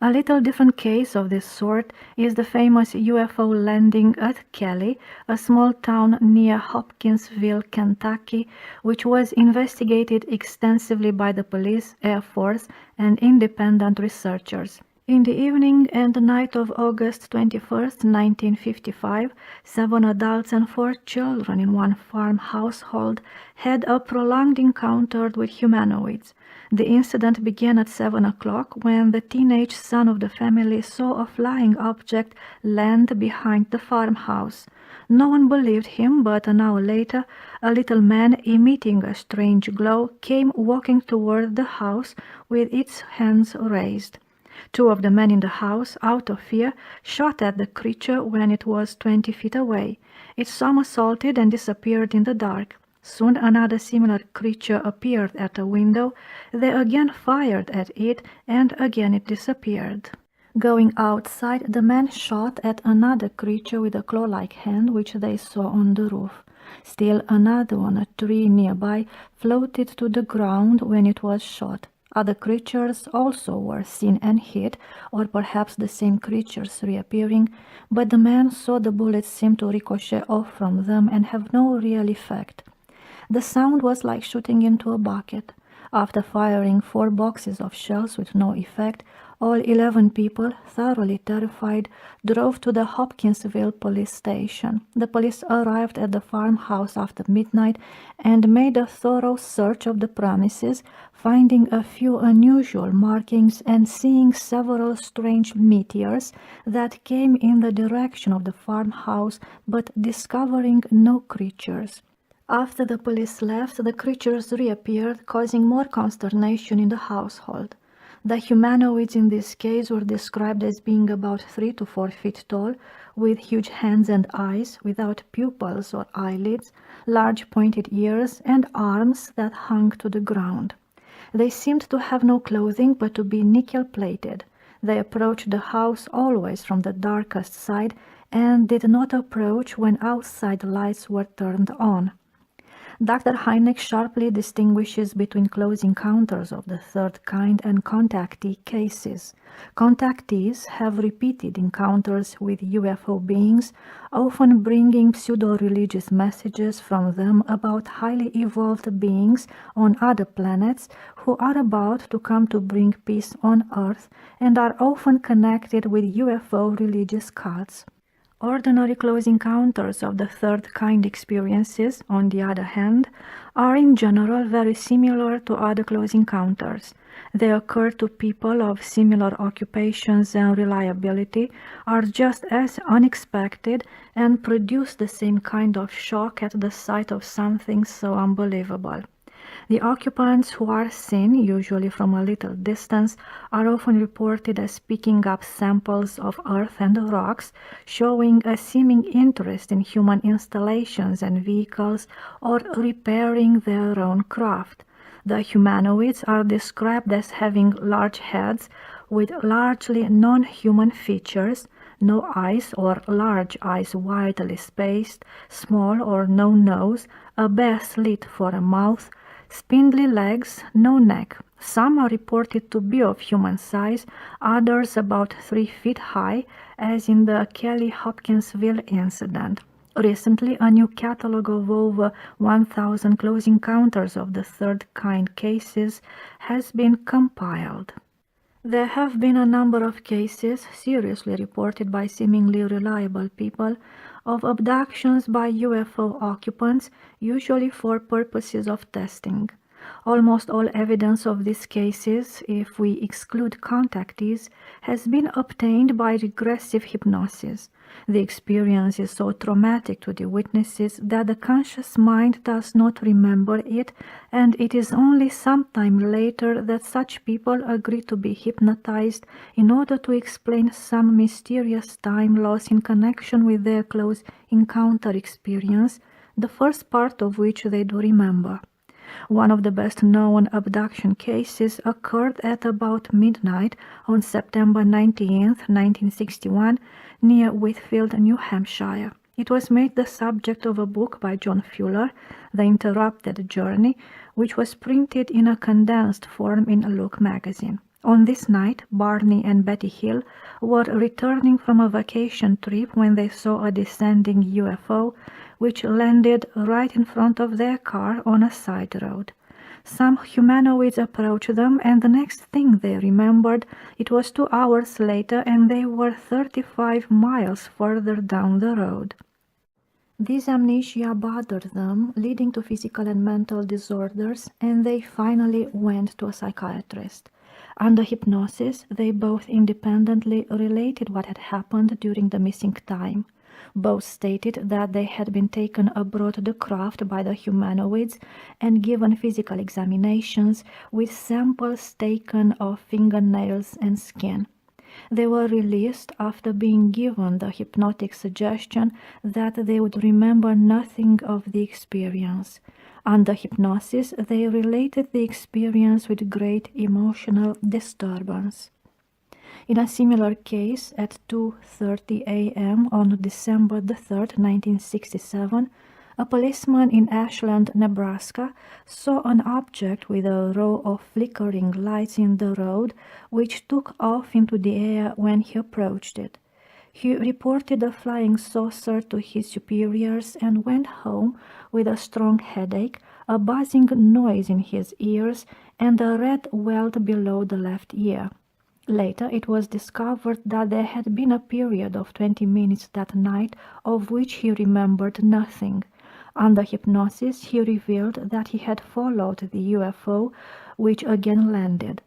A little different case of this sort is the famous UFO landing at Kelly, a small town near Hopkinsville, Kentucky, which was investigated extensively by the police, Air Force, and independent researchers. In the evening and night of August 21, 1955, 7 adults and 4 children in one farm household had a prolonged encounter with humanoids. The incident began at 7 o'clock when the teenage son of the family saw a flying object land behind the farmhouse. No one believed him, but an hour later, a little man emitting a strange glow came walking toward the house with its hands raised. 2 of the men in the house, out of fear, shot at the creature when it was 20 feet away. It somersaulted and disappeared in the dark. Soon another similar creature appeared at a window. They again fired at it, and again it disappeared. Going outside, the men shot at another creature with a claw-like hand which they saw on the roof. Still another on a tree nearby floated to the ground when it was shot. Other creatures also were seen and hit, or perhaps the same creatures reappearing, but the men saw the bullets seem to ricochet off from them and have no real effect. The sound was like shooting into a bucket. After firing 4 boxes of shells with no effect, all 11 people, thoroughly terrified, drove to the Hopkinsville police station. The police arrived at the farmhouse after midnight and made a thorough search of the premises, finding a few unusual markings and seeing several strange meteors that came in the direction of the farmhouse, but discovering no creatures. After the police left, the creatures reappeared, causing more consternation in the household. The humanoids in this case were described as being about 3 to 4 feet tall, with huge hands and eyes, without pupils or eyelids, large pointed ears, and arms that hung to the ground. They seemed to have no clothing but to be nickel-plated. They approached the house always from the darkest side and did not approach when outside lights were turned on. Dr. Hynek sharply distinguishes between close encounters of the third kind and contactee cases. Contactees have repeated encounters with UFO beings, often bringing pseudo-religious messages from them about highly evolved beings on other planets who are about to come to bring peace on Earth and are often connected with UFO religious cults. Ordinary close encounters of the third kind experiences, on the other hand, are in general very similar to other close encounters. They occur to people of similar occupations and reliability, are just as unexpected, and produce the same kind of shock at the sight of something so unbelievable. The occupants who are seen, usually from a little distance, are often reported as picking up samples of earth and rocks, showing a seeming interest in human installations and vehicles, or repairing their own craft. The humanoids are described as having large heads with largely non-human features, no eyes or large eyes widely spaced, small or no nose, a bare slit for a mouth, spindly legs, no neck. Some are reported to be of human size, others about 3 feet high, as in the Kelly Hopkinsville incident. Recently, a new catalogue of over 1,000 close encounters of the third kind cases has been compiled. There have been a number of cases, seriously reported by seemingly reliable people, of abductions by UFO occupants, usually for purposes of testing. Almost all evidence of these cases, if we exclude contactees, has been obtained by regressive hypnosis. The experience is so traumatic to the witnesses that the conscious mind does not remember it, and it is only some time later that such people agree to be hypnotized in order to explain some mysterious time loss in connection with their close encounter experience, the first part of which they do remember. One of the best-known abduction cases occurred at about midnight on September 19, 1961, near Whitfield, New Hampshire. It was made the subject of a book by John Fuller, The Interrupted Journey, which was printed in a condensed form in Look magazine. On this night, Barney and Betty Hill were returning from a vacation trip when they saw a descending UFO, which landed right in front of their car on a side road. Some humanoids approached them, and the next thing they remembered, it was 2 hours later and they were 35 miles further down the road. This amnesia bothered them, leading to physical and mental disorders, and they finally went to a psychiatrist. Under hypnosis, they both independently related what had happened during the missing time. Both stated that they had been taken aboard the craft by the humanoids and given physical examinations with samples taken of fingernails and skin. They were released after being given the hypnotic suggestion that they would remember nothing of the experience. Under hypnosis, they related the experience with great emotional disturbance. In a similar case, at 2:30 a.m. on December 3rd, 1967, a policeman in Ashland, Nebraska, saw an object with a row of flickering lights in the road, which took off into the air when he approached it. He reported a flying saucer to his superiors and went home with a strong headache, a buzzing noise in his ears, and a red welt below the left ear. Later, it was discovered that there had been a period of 20 minutes that night of which he remembered nothing. Under hypnosis, he revealed that he had followed the UFO, which again landed.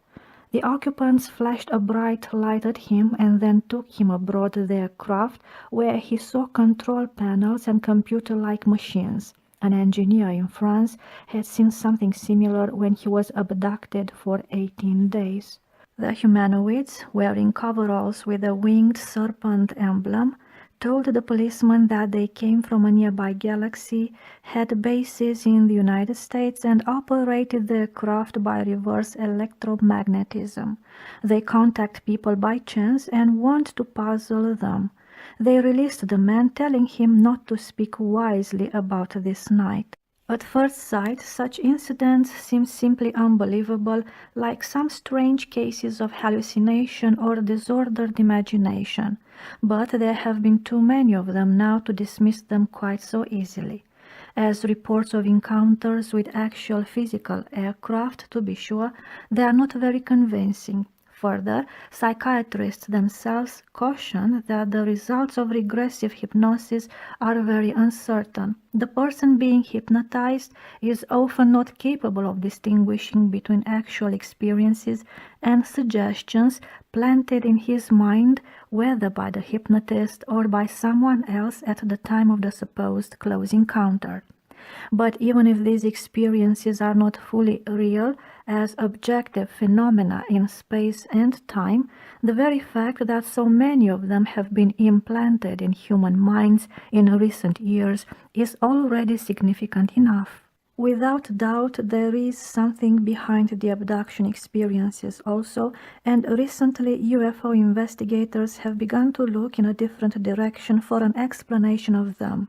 The occupants flashed a bright light at him and then took him aboard their craft, where he saw control panels and computer-like machines. An engineer in France had seen something similar when he was abducted for 18 days. The humanoids, wearing coveralls with a winged serpent emblem, told the policeman that they came from a nearby galaxy, had bases in the United States, and operated their craft by reverse electromagnetism. They contact people by chance and want to puzzle them. They released the man, telling him not to speak wisely about this night. At first sight, such incidents seem simply unbelievable, like some strange cases of hallucination or disordered imagination. But there have been too many of them now to dismiss them quite so easily. As reports of encounters with actual physical aircraft, to be sure, they are not very convincing. Further, psychiatrists themselves caution that the results of regressive hypnosis are very uncertain. The person being hypnotized is often not capable of distinguishing between actual experiences and suggestions planted in his mind, whether by the hypnotist or by someone else at the time of the supposed close encounter. But even if these experiences are not fully real as objective phenomena in space and time, the very fact that so many of them have been implanted in human minds in recent years is already significant enough. Without doubt, there is something behind the abduction experiences also, and recently UFO investigators have begun to look in a different direction for an explanation of them.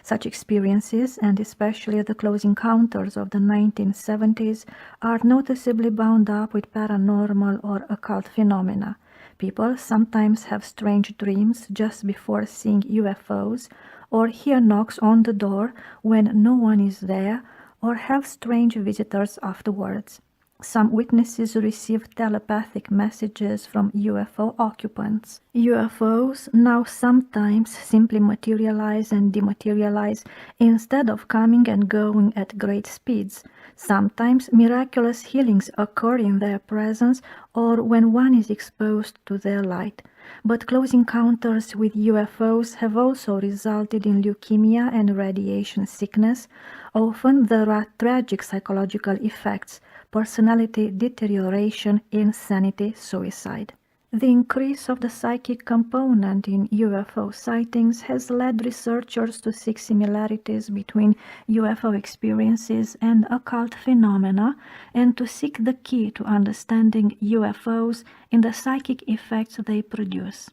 Such experiences, and especially the close encounters of the 1970s, are noticeably bound up with paranormal or occult phenomena. People sometimes have strange dreams just before seeing UFOs, or hear knocks on the door when no one is there, or have strange visitors afterwards. Some witnesses receive telepathic messages from UFO occupants. UFOs now sometimes simply materialize and dematerialize instead of coming and going at great speeds. Sometimes miraculous healings occur in their presence or when one is exposed to their light. But close encounters with UFOs have also resulted in leukemia and radiation sickness. Often there are tragic psychological effects: personality deterioration, insanity, suicide. The increase of the psychic component in UFO sightings has led researchers to seek similarities between UFO experiences and occult phenomena, and to seek the key to understanding UFOs in the psychic effects they produce.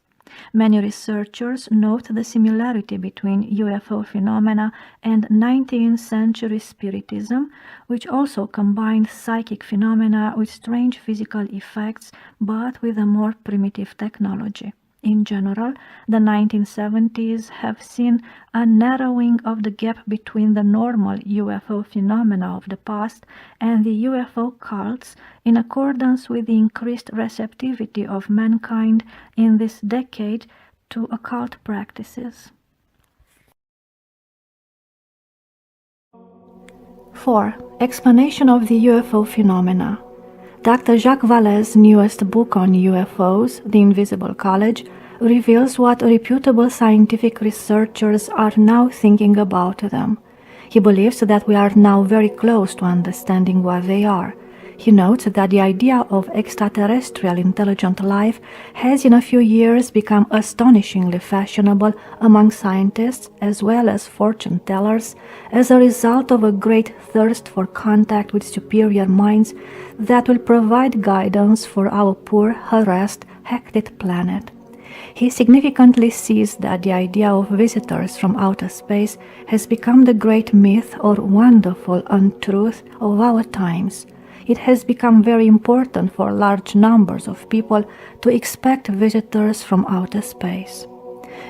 Many researchers note the similarity between UFO phenomena and 19th century Spiritism, which also combined psychic phenomena with strange physical effects, but with a more primitive technology. In general, the 1970s have seen a narrowing of the gap between the normal UFO phenomena of the past and the UFO cults, in accordance with the increased receptivity of mankind in this decade to occult practices. 4. Explanation of the UFO phenomena. Dr. Jacques Vallée's newest book on UFOs, The Invisible College, reveals what reputable scientific researchers are now thinking about them. He believes that we are now very close to understanding what they are. he notes that the idea of extraterrestrial intelligent life has in a few years become astonishingly fashionable among scientists as well as fortune tellers as a result of a great thirst for contact with superior minds that will provide guidance for our poor, harassed, hectic planet. He significantly sees that the idea of visitors from outer space has become the great myth or wonderful untruth of our times. It has become very important for large numbers of people to expect visitors from outer space.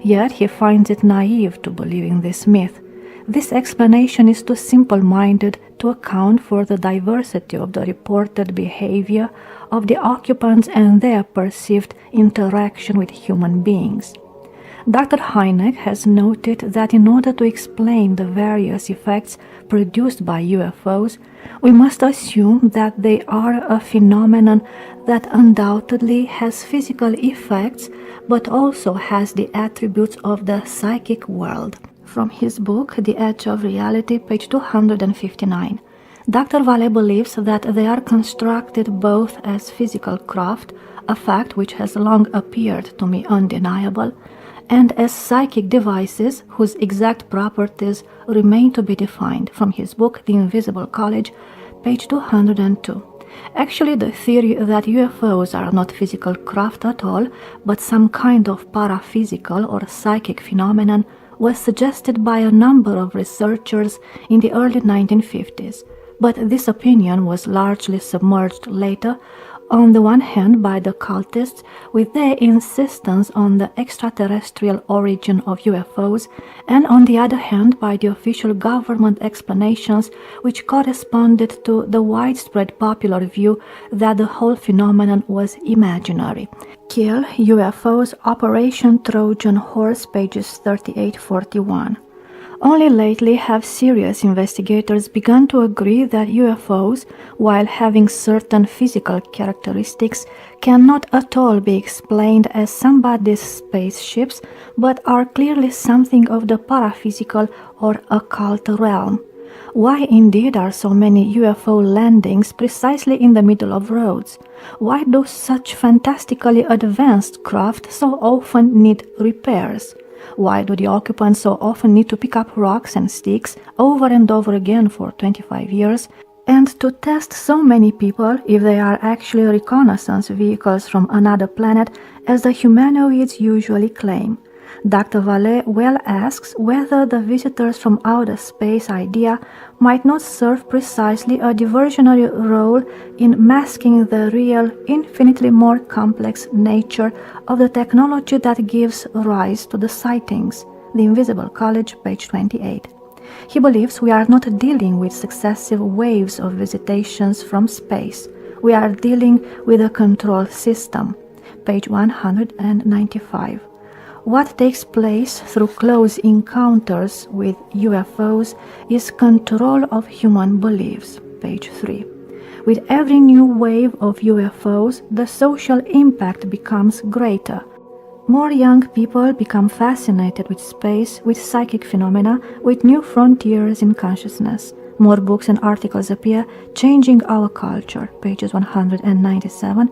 Yet he finds it naive to believe in this myth. This explanation is too simple-minded to account for the diversity of the reported behavior of the occupants and their perceived interaction with human beings. Dr. Hynek has noted that in order to explain the various effects produced by UFOs, we must assume that they are a phenomenon that undoubtedly has physical effects but also has the attributes of the psychic world. From his book, The Edge of Reality, page 259. Dr. Vallée believes that they are constructed both as physical craft, a fact which has long appeared to me undeniable, and as psychic devices whose exact properties remain to be defined. From his book, The Invisible College, page 202. Actually, the theory that UFOs are not physical craft at all, but some kind of paraphysical or psychic phenomenon was suggested by a number of researchers in the early 1950s, but this opinion was largely submerged later, on the one hand by the cultists with their insistence on the extraterrestrial origin of UFOs, and on the other hand by the official government explanations which corresponded to the widespread popular view that the whole phenomenon was imaginary. Kiel, UFOs, Operation Trojan Horse, pages 38-41. Only lately have serious investigators begun to agree that UFOs, while having certain physical characteristics, cannot at all be explained as somebody's spaceships, but are clearly something of the paraphysical or occult realm. Why indeed are so many UFO landings precisely in the middle of roads? Why do such fantastically advanced craft so often need repairs? Why do the occupants so often need to pick up rocks and sticks over and over again for 25 years, and to test so many people if they are actually reconnaissance vehicles from another planet as the humanoids usually claim? Dr. Vallée well asks whether the visitors from outer space idea might not serve precisely a diversionary role in masking the real, infinitely more complex nature of the technology that gives rise to the sightings. The Invisible College, page 28. He believes we are not dealing with successive waves of visitations from space. We are dealing with a control system. Page 195. What takes place through close encounters with UFOs is control of human beliefs. Page 3. With every new wave of UFOs, the social impact becomes greater. More young people become fascinated with space, with psychic phenomena, with new frontiers in consciousness. More books and articles appear, changing our culture. Pages 197,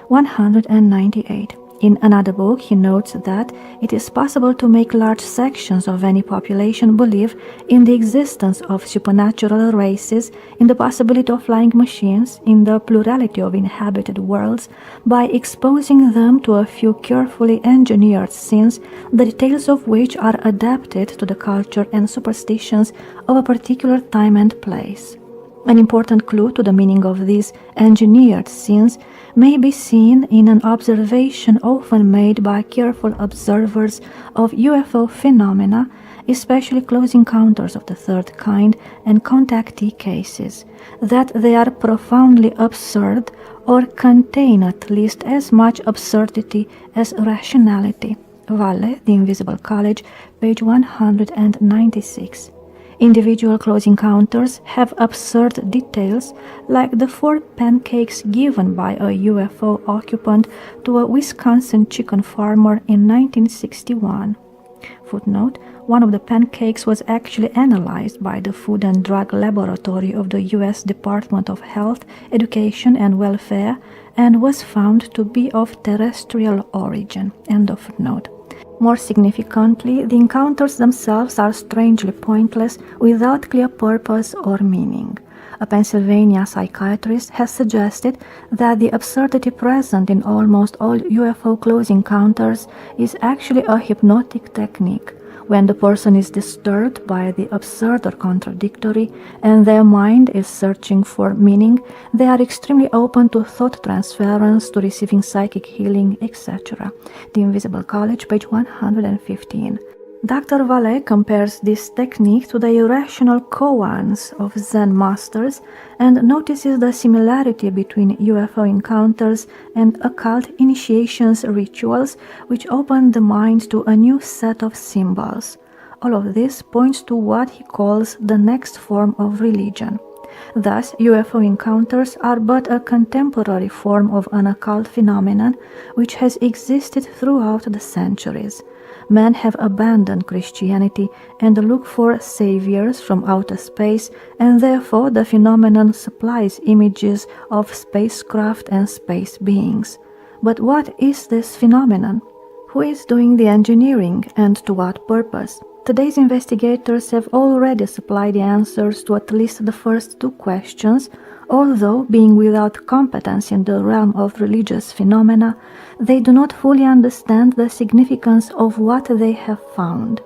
198. In another book, he notes that it is possible to make large sections of any population believe in the existence of supernatural races, in the possibility of flying machines, in the plurality of inhabited worlds, by exposing them to a few carefully engineered scenes, the details of which are adapted to the culture and superstitions of a particular time and place. An important clue to the meaning of these engineered scenes may be seen in an observation often made by careful observers of UFO phenomena, especially close encounters of the third kind and contactee cases, that they are profoundly absurd or contain at least as much absurdity as rationality. Vallée, The Invisible College, page 196. Individual close encounters have absurd details, like the 4 pancakes given by a UFO occupant to a Wisconsin chicken farmer in 1961. Footnote: one of the pancakes was actually analyzed by the Food and Drug Laboratory of the U.S. Department of Health, Education and Welfare and was found to be of terrestrial origin. End of footnote. More significantly, the encounters themselves are strangely pointless, without clear purpose or meaning. A Pennsylvania psychiatrist has suggested that the absurdity present in almost all UFO close encounters is actually a hypnotic technique. When the person is disturbed by the absurd or contradictory and their mind is searching for meaning, they are extremely open to thought transference, to receiving psychic healing, etc. The Invisible College, page 115. Dr. Vallée compares this technique to the irrational koans of Zen masters and notices the similarity between UFO encounters and occult initiations rituals, which open the mind to a new set of symbols. All of this points to what he calls the next form of religion. Thus, UFO encounters are but a contemporary form of an occult phenomenon which has existed throughout the centuries. Men have abandoned Christianity and look for saviors from outer space, and therefore the phenomenon supplies images of spacecraft and space beings. But what is this phenomenon? Who is doing the engineering, and to what purpose? Today's investigators have already supplied the answers to at least the first two questions. Although, being without competence in the realm of religious phenomena, they do not fully understand the significance of what they have found.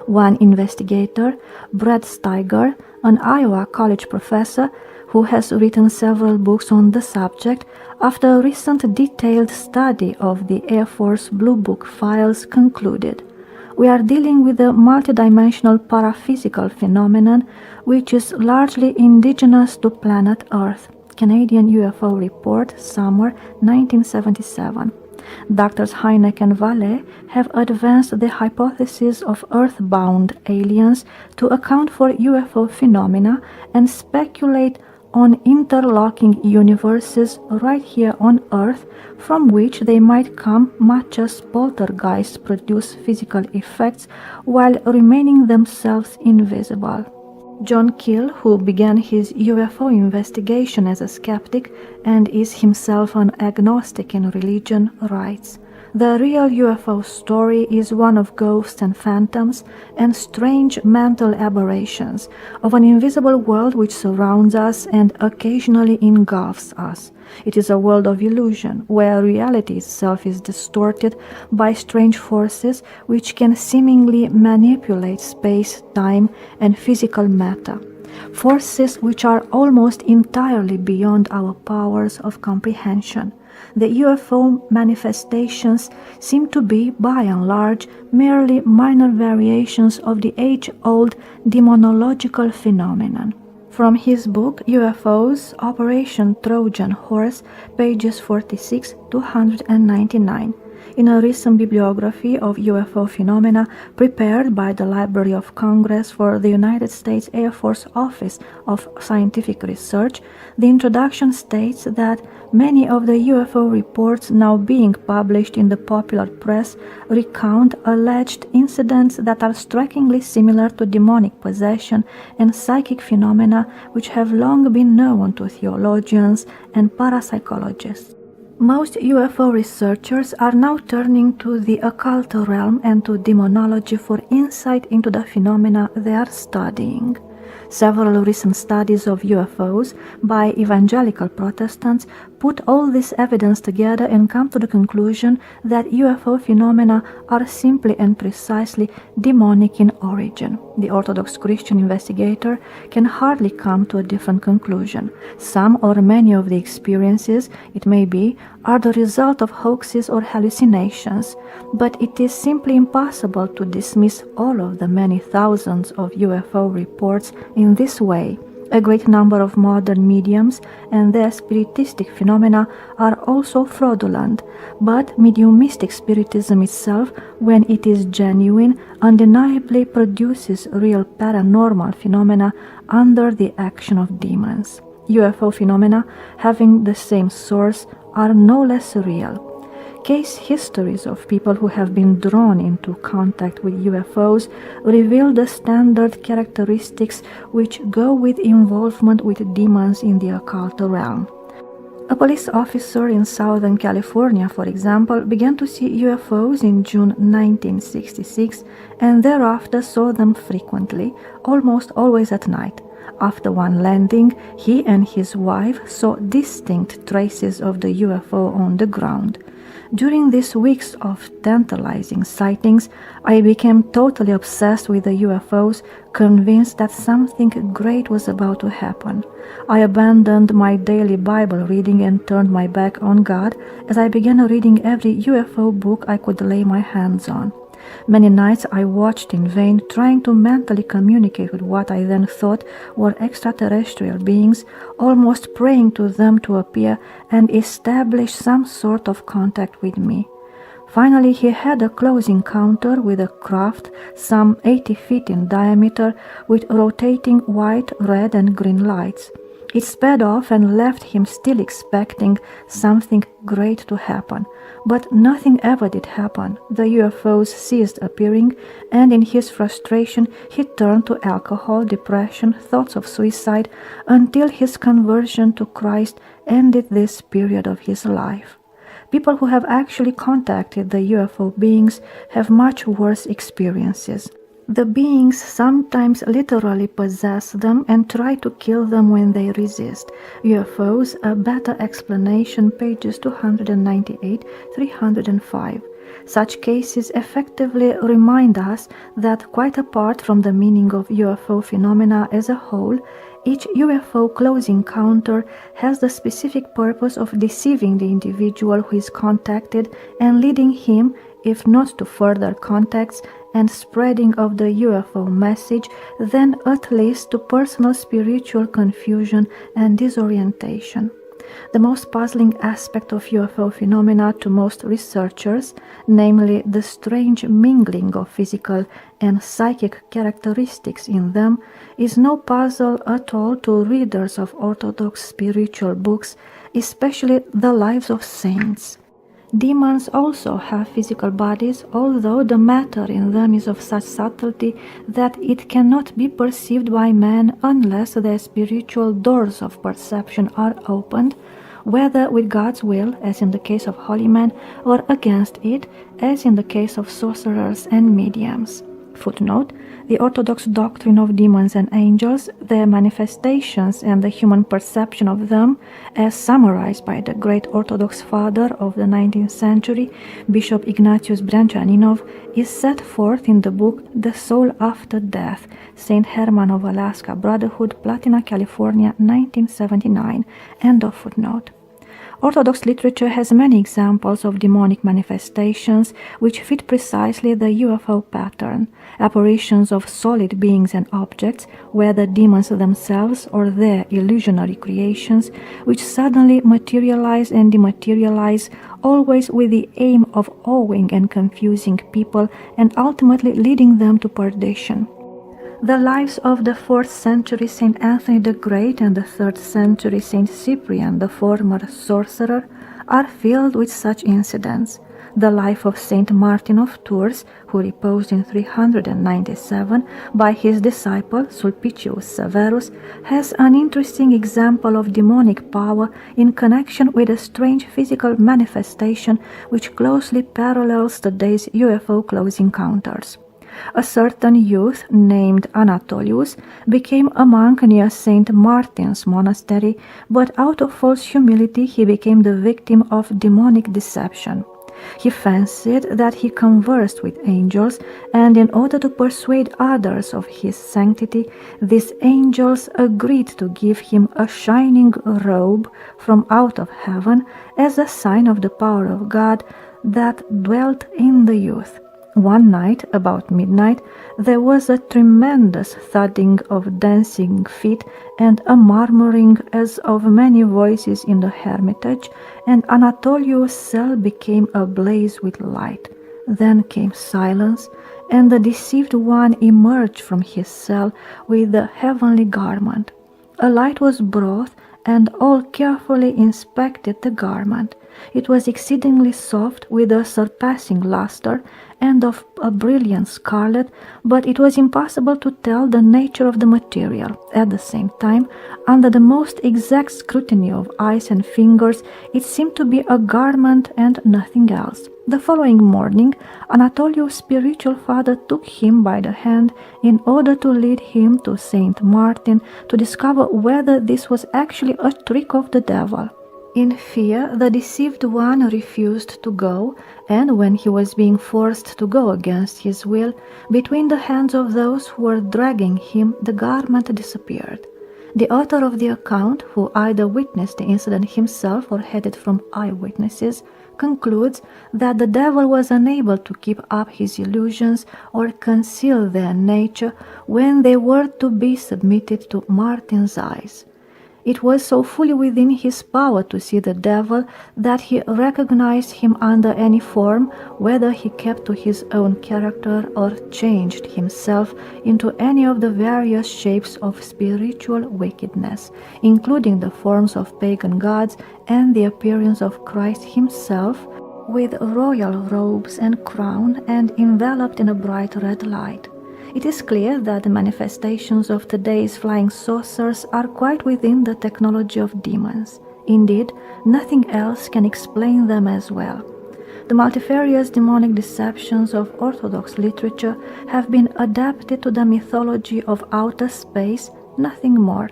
One investigator, Brad Steiger, an Iowa College professor who has written several books on the subject, after a recent detailed study of the Air Force Blue Book files, concluded, "We are dealing with a multidimensional paraphysical phenomenon which is largely indigenous to planet Earth." Canadian UFO Report, Summer, 1977. Drs. Hynek and Vallée have advanced the hypothesis of earthbound aliens to account for UFO phenomena and speculate on interlocking universes right here on Earth from which they might come, much as poltergeists produce physical effects while remaining themselves invisible. John Keel, who began his UFO investigation as a skeptic and is himself an agnostic in religion, writes, "The real UFO story is one of ghosts and phantoms and strange mental aberrations, of an invisible world which surrounds us and occasionally engulfs us. It is a world of illusion, where reality itself is distorted by strange forces which can seemingly manipulate space, time, and physical matter. Forces which are almost entirely beyond our powers of comprehension. The UFO manifestations seem to be, by and large, merely minor variations of the age-old demonological phenomenon." From his book UFOs, Operation Trojan Horse, pages 46 to 199. In a recent bibliography of UFO phenomena prepared by the Library of Congress for the United States Air Force Office of Scientific Research, the introduction states that many of the UFO reports now being published in the popular press recount alleged incidents that are strikingly similar to demonic possession and psychic phenomena which have long been known to theologians and parapsychologists. Most UFO researchers are now turning to the occult realm and to demonology for insight into the phenomena they are studying. Several recent studies of UFOs by evangelical Protestants put all this evidence together and come to the conclusion that UFO phenomena are simply and precisely demonic in origin. The Orthodox Christian investigator can hardly come to a different conclusion. Some or many of the experiences, it may be, are the result of hoaxes or hallucinations, but it is simply impossible to dismiss all of the many thousands of UFO reports in this way. A great number of modern mediums and their spiritistic phenomena are also fraudulent, but mediumistic spiritism itself, when it is genuine, undeniably produces real paranormal phenomena under the action of demons. UFO phenomena, having the same source, are no less real. Case histories of people who have been drawn into contact with UFOs reveal the standard characteristics which go with involvement with demons in the occult realm. A police officer in Southern California, for example, began to see UFOs in June 1966 and thereafter saw them frequently, almost always at night. After one landing, he and his wife saw distinct traces of the UFO on the ground. During these weeks of tantalizing sightings, I became totally obsessed with the UFOs, convinced that something great was about to happen. I abandoned my daily Bible reading and turned my back on God as I began reading every UFO book I could lay my hands on. Many nights I watched in vain, trying to mentally communicate with what I then thought were extraterrestrial beings, almost praying to them to appear and establish some sort of contact with me. Finally, he had a close encounter with a craft some 80 feet in diameter with rotating white, red, and green lights. It sped off and left him still expecting something great to happen. But nothing ever did happen. The UFOs ceased appearing, and in his frustration he turned to alcohol, depression, thoughts of suicide, until his conversion to Christ ended this period of his life. People who have actually contacted the UFO beings have much worse experiences. The beings sometimes literally possess them and try to kill them when they resist. UFOs, a better explanation, pages 298-305. Such cases effectively remind us that quite apart from the meaning of UFO phenomena as a whole, each UFO close encounter has the specific purpose of deceiving the individual who is contacted and leading him, if not to further contacts and spreading of the UFO message, then at least to personal spiritual confusion and disorientation. The most puzzling aspect of UFO phenomena to most researchers, namely the strange mingling of physical and psychic characteristics in them, is no puzzle at all to readers of orthodox spiritual books, especially the lives of saints. Demons also have physical bodies, although the matter in them is of such subtlety that it cannot be perceived by man unless their spiritual doors of perception are opened, whether with God's will, as in the case of holy men, or against it, as in the case of sorcerers and mediums. Footnote: the Orthodox doctrine of demons and angels, their manifestations and the human perception of them, as summarized by the great Orthodox father of the 19th century, Bishop Ignatius Brянčaninov, is set forth in the book The Soul After Death, St. Herman of Alaska Brotherhood, Platina, California, 1979. End of footnote. Orthodox literature has many examples of demonic manifestations which fit precisely the UFO pattern, apparitions of solid beings and objects, whether demons themselves or their illusionary creations, which suddenly materialize and dematerialize, always with the aim of awing and confusing people and ultimately leading them to perdition. The lives of the 4th century Saint Anthony the Great and the 3rd century Saint Cyprian, the former sorcerer, are filled with such incidents. The life of Saint Martin of Tours, who reposed in 397 by his disciple Sulpicius Severus, has an interesting example of demonic power in connection with a strange physical manifestation which closely parallels today's UFO close encounters. A certain youth named Anatolius became a monk near St. Martin's monastery, but out of false humility he became the victim of demonic deception. He fancied that he conversed with angels, and in order to persuade others of his sanctity, these angels agreed to give him a shining robe from out of heaven as a sign of the power of God that dwelt in the youth. One night, about midnight, there was a tremendous thudding of dancing feet and a murmuring as of many voices in the hermitage, and Anatolius' cell became ablaze with light. Then came silence, and the deceived one emerged from his cell with the heavenly garment. A light was brought, and all carefully inspected the garment. It was exceedingly soft, with a surpassing luster, and of a brilliant scarlet, but it was impossible to tell the nature of the material. At the same time, under the most exact scrutiny of eyes and fingers, it seemed to be a garment and nothing else. The following morning, Anatolius' spiritual father took him by the hand in order to lead him to Saint Martin to discover whether this was actually a trick of the devil. In fear, the deceived one refused to go, and when he was being forced to go against his will, between the hands of those who were dragging him, the garment disappeared. The author of the account, who either witnessed the incident himself or had it from eyewitnesses, concludes that the devil was unable to keep up his illusions or conceal their nature when they were to be submitted to Martin's eyes. It was so fully within his power to see the devil that he recognized him under any form, whether he kept to his own character or changed himself into any of the various shapes of spiritual wickedness, including the forms of pagan gods and the appearance of Christ himself, with royal robes and crown and enveloped in a bright red light. It is clear that the manifestations of today's flying saucers are quite within the technology of demons. Indeed, nothing else can explain them as well. The multifarious demonic deceptions of Orthodox literature have been adapted to the mythology of outer space, nothing more.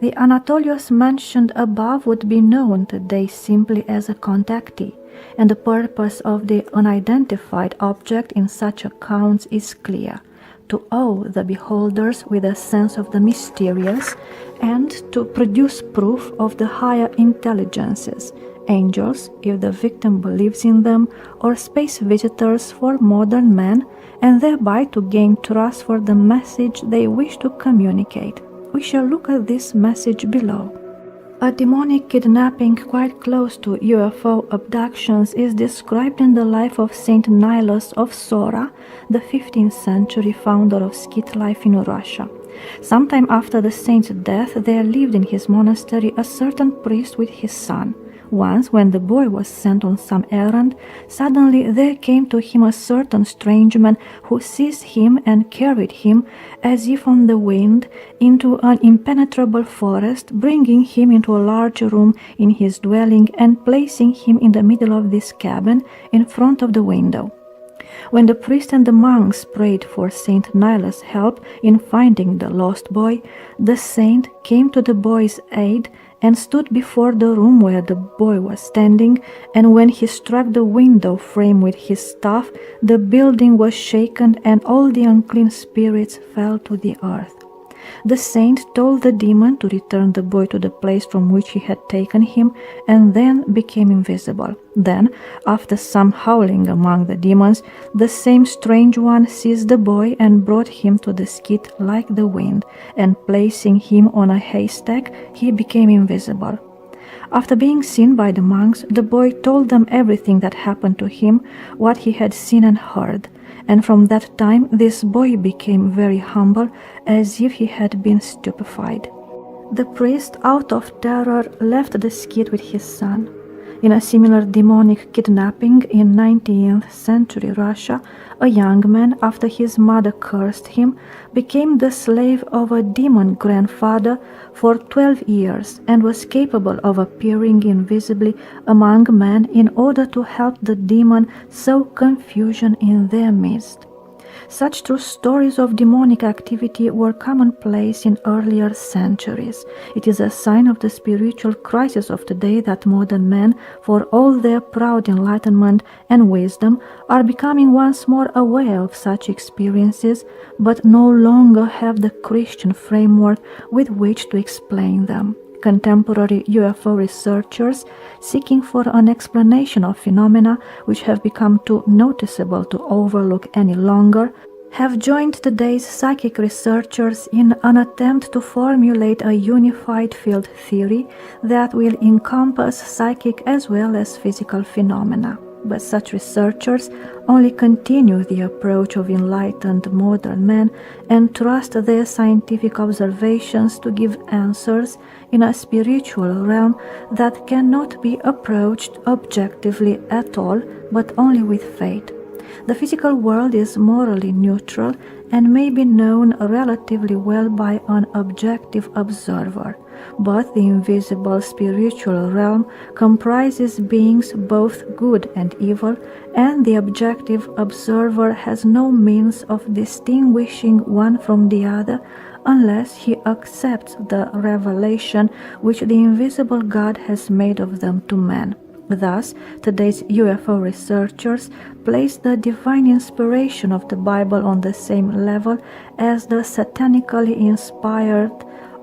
The Anatolius mentioned above would be known today simply as a contactee, and the purpose of the unidentified object in such accounts is clear: to awe the beholders with a sense of the mysterious, and to produce proof of the higher intelligences, angels, if the victim believes in them, or space visitors for modern men, and thereby to gain trust for the message they wish to communicate. We shall look at this message below. A demonic kidnapping quite close to UFO abductions is described in the life of Saint Nilus of Sora, the 15th century founder of Scyth life in Russia. Sometime after the saint's death, there lived in his monastery a certain priest with his son. Once, when the boy was sent on some errand, suddenly there came to him a certain strange man who seized him and carried him, as if on the wind, into an impenetrable forest, bringing him into a large room in his dwelling and placing him in the middle of this cabin, in front of the window. When the priest and the monks prayed for Saint Nilus' help in finding the lost boy, the saint came to the boy's aid and stood before the room where the boy was standing, and when he struck the window frame with his staff, the building was shaken and all the unclean spirits fell to the earth. The saint told the demon to return the boy to the place from which he had taken him, and then became invisible. Then, after some howling among the demons, the same strange one seized the boy and brought him to the Scyth like the wind, and placing him on a haystack, he became invisible. After being seen by the monks, the boy told them everything that happened to him, what he had seen and heard. And from that time this boy became very humble, as if he had been stupefied. The priest, out of terror, left the Scyth with his son. In a similar demonic kidnapping in 19th century Russia, a young man, after his mother cursed him, became the slave of a demon grandfather for 12 years and was capable of appearing invisibly among men in order to help the demon sow confusion in their midst. Such true stories of demonic activity were commonplace in earlier centuries. It is a sign of the spiritual crisis of today that modern men, for all their proud enlightenment and wisdom, are becoming once more aware of such experiences, but no longer have the Christian framework with which to explain them. Contemporary UFO researchers, seeking for an explanation of phenomena which have become too noticeable to overlook any longer, have joined today's psychic researchers in an attempt to formulate a unified field theory that will encompass psychic as well as physical phenomena. But such researchers only continue the approach of enlightened modern men and trust their scientific observations to give answers in a spiritual realm that cannot be approached objectively at all, but only with faith. The physical world is morally neutral and may be known relatively well by an objective observer, but the invisible spiritual realm comprises beings both good and evil, and the objective observer has no means of distinguishing one from the other unless he accepts the revelation which the invisible God has made of them to man. Thus, today's UFO researchers place the divine inspiration of the Bible on the same level as the satanically inspired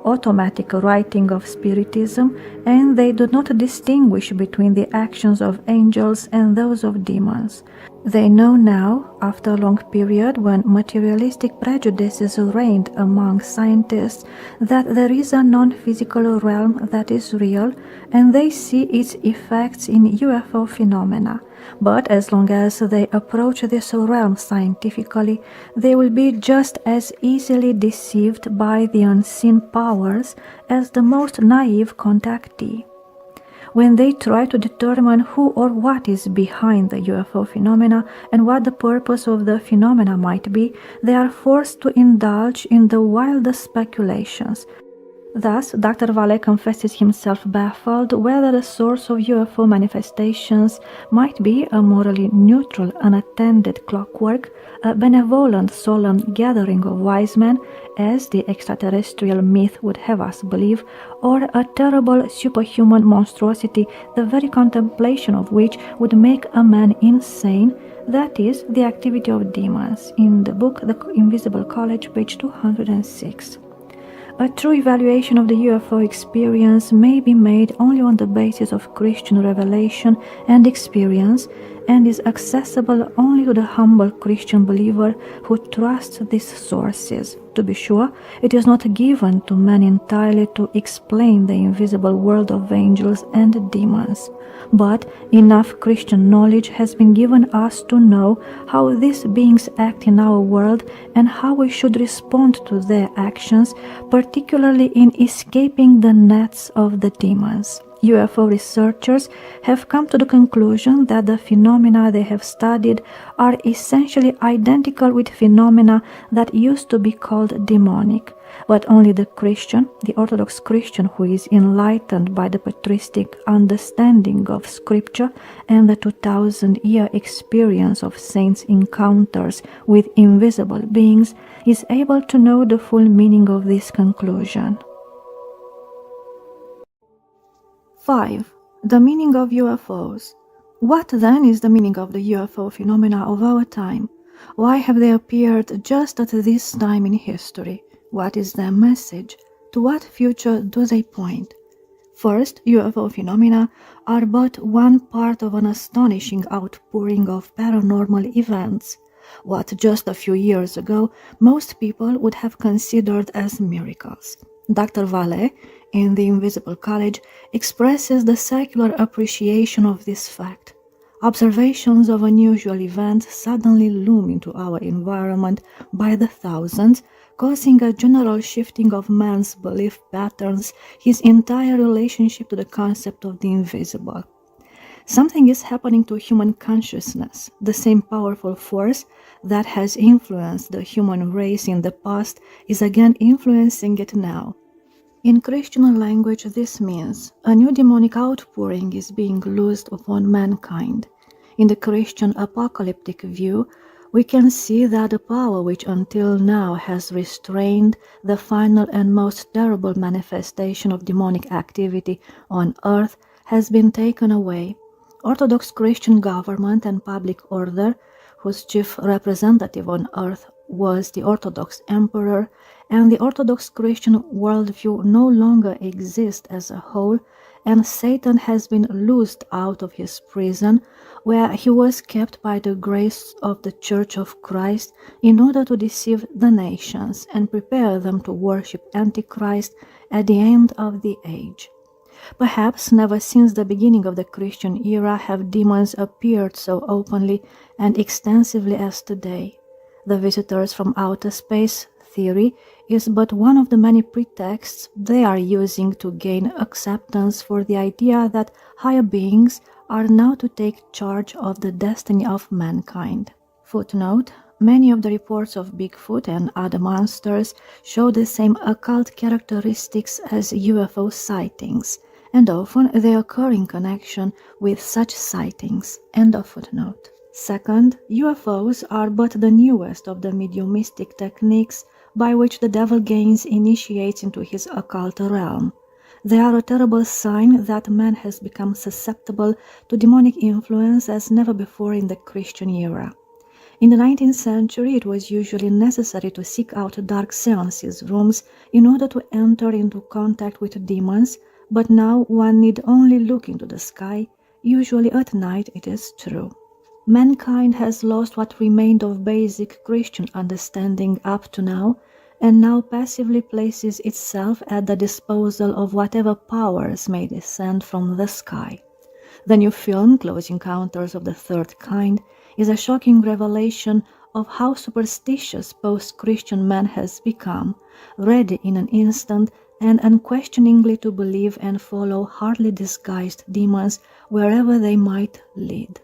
automatic writing of Spiritism, and they do not distinguish between the actions of angels and those of demons. They know now, after a long period when materialistic prejudices reigned among scientists, that there is a non-physical realm that is real, and they see its effects in UFO phenomena. But as long as they approach this realm scientifically, they will be just as easily deceived by the unseen powers as the most naive contactee. When they try to determine who or what is behind the UFO phenomena and what the purpose of the phenomena might be, they are forced to indulge in the wildest speculations. Thus, Dr. Vale confesses himself baffled whether the source of UFO manifestations might be a morally neutral, unattended clockwork, a benevolent, solemn gathering of wise men, as the extraterrestrial myth would have us believe, or a terrible superhuman monstrosity, the very contemplation of which would make a man insane, that is, the activity of demons, in the book The Invisible College, page 206. A true evaluation of the UFO experience may be made only on the basis of Christian revelation and experience, and is accessible only to the humble Christian believer who trusts these sources. To be sure, it is not given to man entirely to explain the invisible world of angels and demons, but enough Christian knowledge has been given us to know how these beings act in our world and how we should respond to their actions, particularly in escaping the nets of the demons. UFO researchers have come to the conclusion that the phenomena they have studied are essentially identical with phenomena that used to be called demonic, but only the Christian, the Orthodox Christian who is enlightened by the patristic understanding of Scripture and the 2000-year experience of saints' encounters with invisible beings, is able to know the full meaning of this conclusion. 5. The meaning of UFOs. What then is the meaning of the UFO phenomena of our time? Why have they appeared just at this time in history? What is their message? To what future do they point? First, UFO phenomena are but one part of an astonishing outpouring of paranormal events. What just a few years ago most people would have considered as miracles. Dr. Vale, in The Invisible College, expresses the secular appreciation of this fact. Observations of unusual events suddenly loom into our environment by the thousands, causing a general shifting of man's belief patterns, his entire relationship to the concept of the invisible. Something is happening to human consciousness. The same powerful force that has influenced the human race in the past is again influencing it now. In Christian language, this means a new demonic outpouring is being loosed upon mankind. In the Christian apocalyptic view, we can see that the power which until now has restrained the final and most terrible manifestation of demonic activity on earth has been taken away. Orthodox Christian government and public order, whose chief representative on earth was the Orthodox Emperor, and the Orthodox Christian worldview no longer exist as a whole, and Satan has been loosed out of his prison, where he was kept by the grace of the Church of Christ in order to deceive the nations and prepare them to worship Antichrist at the end of the age. Perhaps never since the beginning of the Christian era have demons appeared so openly and extensively as today. The visitors from outer space theory is but one of the many pretexts they are using to gain acceptance for the idea that higher beings are now to take charge of the destiny of mankind. Footnote: many of the reports of Bigfoot and other monsters show the same occult characteristics as UFO sightings, and often they occur in connection with such sightings. End of footnote. Second, UFOs are but the newest of the mediumistic techniques by which the devil gains initiates into his occult realm. They are a terrible sign that man has become susceptible to demonic influence as never before in the Christian era. In the 19th century, it was usually necessary to seek out dark seances rooms in order to enter into contact with demons, but now one need only look into the sky, usually at night it is true. Mankind has lost what remained of basic Christian understanding up to now, and now passively places itself at the disposal of whatever powers may descend from the sky. The new film, Close Encounters of the Third Kind, is a shocking revelation of how superstitious post-Christian man has become, ready in an instant and unquestioningly to believe and follow hardly disguised demons wherever they might lead.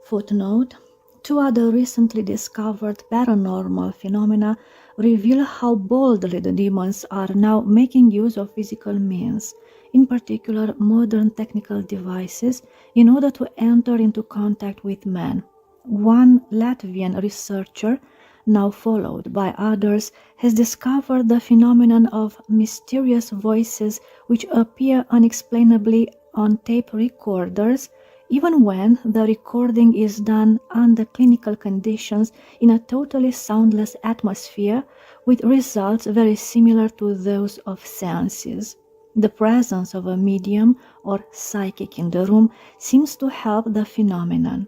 Footnote: two other recently discovered paranormal phenomena reveal how boldly the demons are now making use of physical means, in particular modern technical devices, in order to enter into contact with man. One Latvian researcher, now followed by others, has discovered the phenomenon of mysterious voices which appear unexplainably on tape recorders, even when the recording is done under clinical conditions in a totally soundless atmosphere, with results very similar to those of seances. The presence of a medium or psychic in the room seems to help the phenomenon.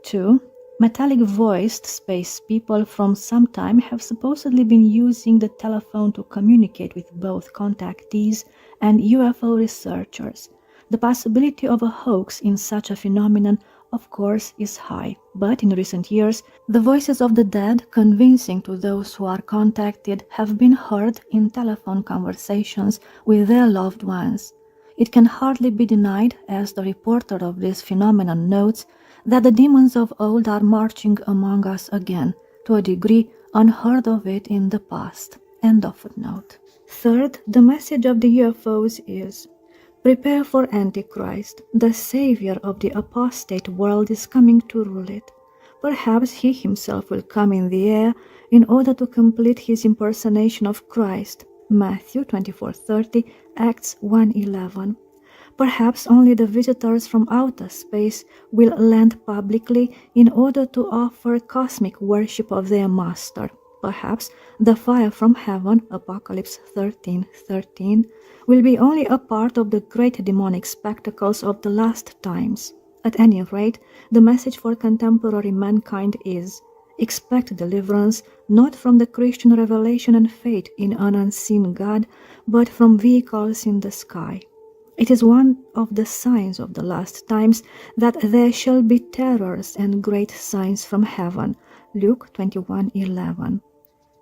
2. Metallic-voiced space people from some time have supposedly been using the telephone to communicate with both contactees and UFO researchers. The possibility of a hoax in such a phenomenon, of course, is high, but in recent years, the voices of the dead, convincing to those who are contacted, have been heard in telephone conversations with their loved ones. It can hardly be denied, as the reporter of this phenomenon notes, that the demons of old are marching among us again, to a degree unheard of it in the past. End of footnote. Third, the message of the UFOs is: prepare for Antichrist. The savior of the apostate world is coming to rule it. Perhaps he himself will come in the air in order to complete his impersonation of Christ. Matthew 24:30, Acts 1:11. Perhaps only the visitors from outer space will land publicly in order to offer cosmic worship of their master. Perhaps the fire from heaven, Apocalypse 13:13, will be only a part of the great demonic spectacles of the last times. At any rate, the message for contemporary mankind is: expect deliverance not from the Christian revelation and faith in an unseen God, but from vehicles in the sky. It is one of the signs of the last times that there shall be terrors and great signs from heaven. Luke 21:11.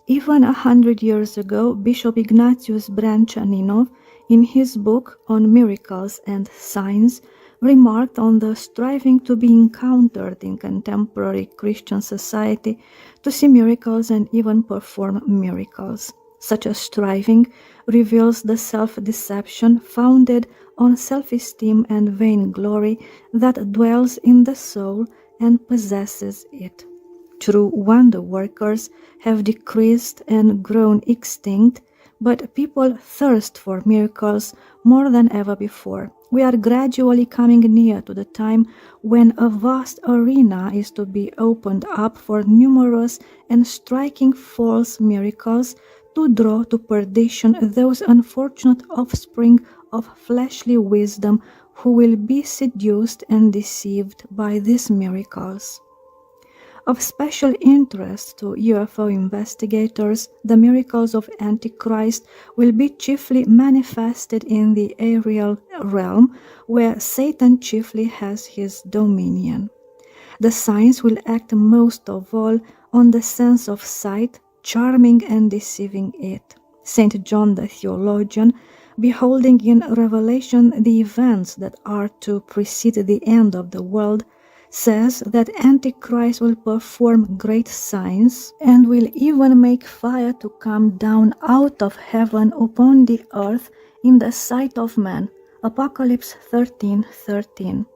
Even 100 years ago, Bishop Ignatius Branchaninov, in his book on miracles and signs, remarked on the striving to be encountered in contemporary Christian society to see miracles and even perform miracles. Such a striving reveals the self-deception founded on self-esteem and vainglory that dwells in the soul and possesses it. True wonder workers have decreased and grown extinct, but people thirst for miracles more than ever before. We are gradually coming near to the time when a vast arena is to be opened up for numerous and striking false miracles to draw to perdition those unfortunate offspring of fleshly wisdom who will be seduced and deceived by these miracles. Of special interest to UFO investigators, the miracles of Antichrist will be chiefly manifested in the aerial realm, where Satan chiefly has his dominion. The signs will act most of all on the sense of sight, charming and deceiving it. St. John the theologian, beholding in Revelation the events that are to precede the end of the world, says that Antichrist will perform great signs and will even make fire to come down out of heaven upon the earth in the sight of man. Apocalypse 13:13.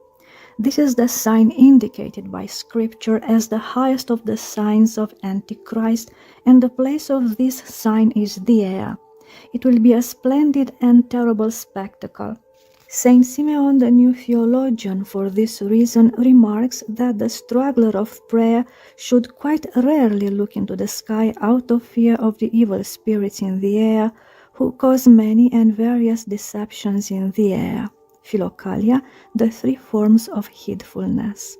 This is the sign indicated by Scripture as the highest of the signs of Antichrist, and the place of this sign is the air. It will be a splendid and terrible spectacle. Saint Simeon the New Theologian, for this reason, remarks that the struggler of prayer should quite rarely look into the sky out of fear of the evil spirits in the air, who cause many and various deceptions in the air. Philokalia, the three forms of heedfulness.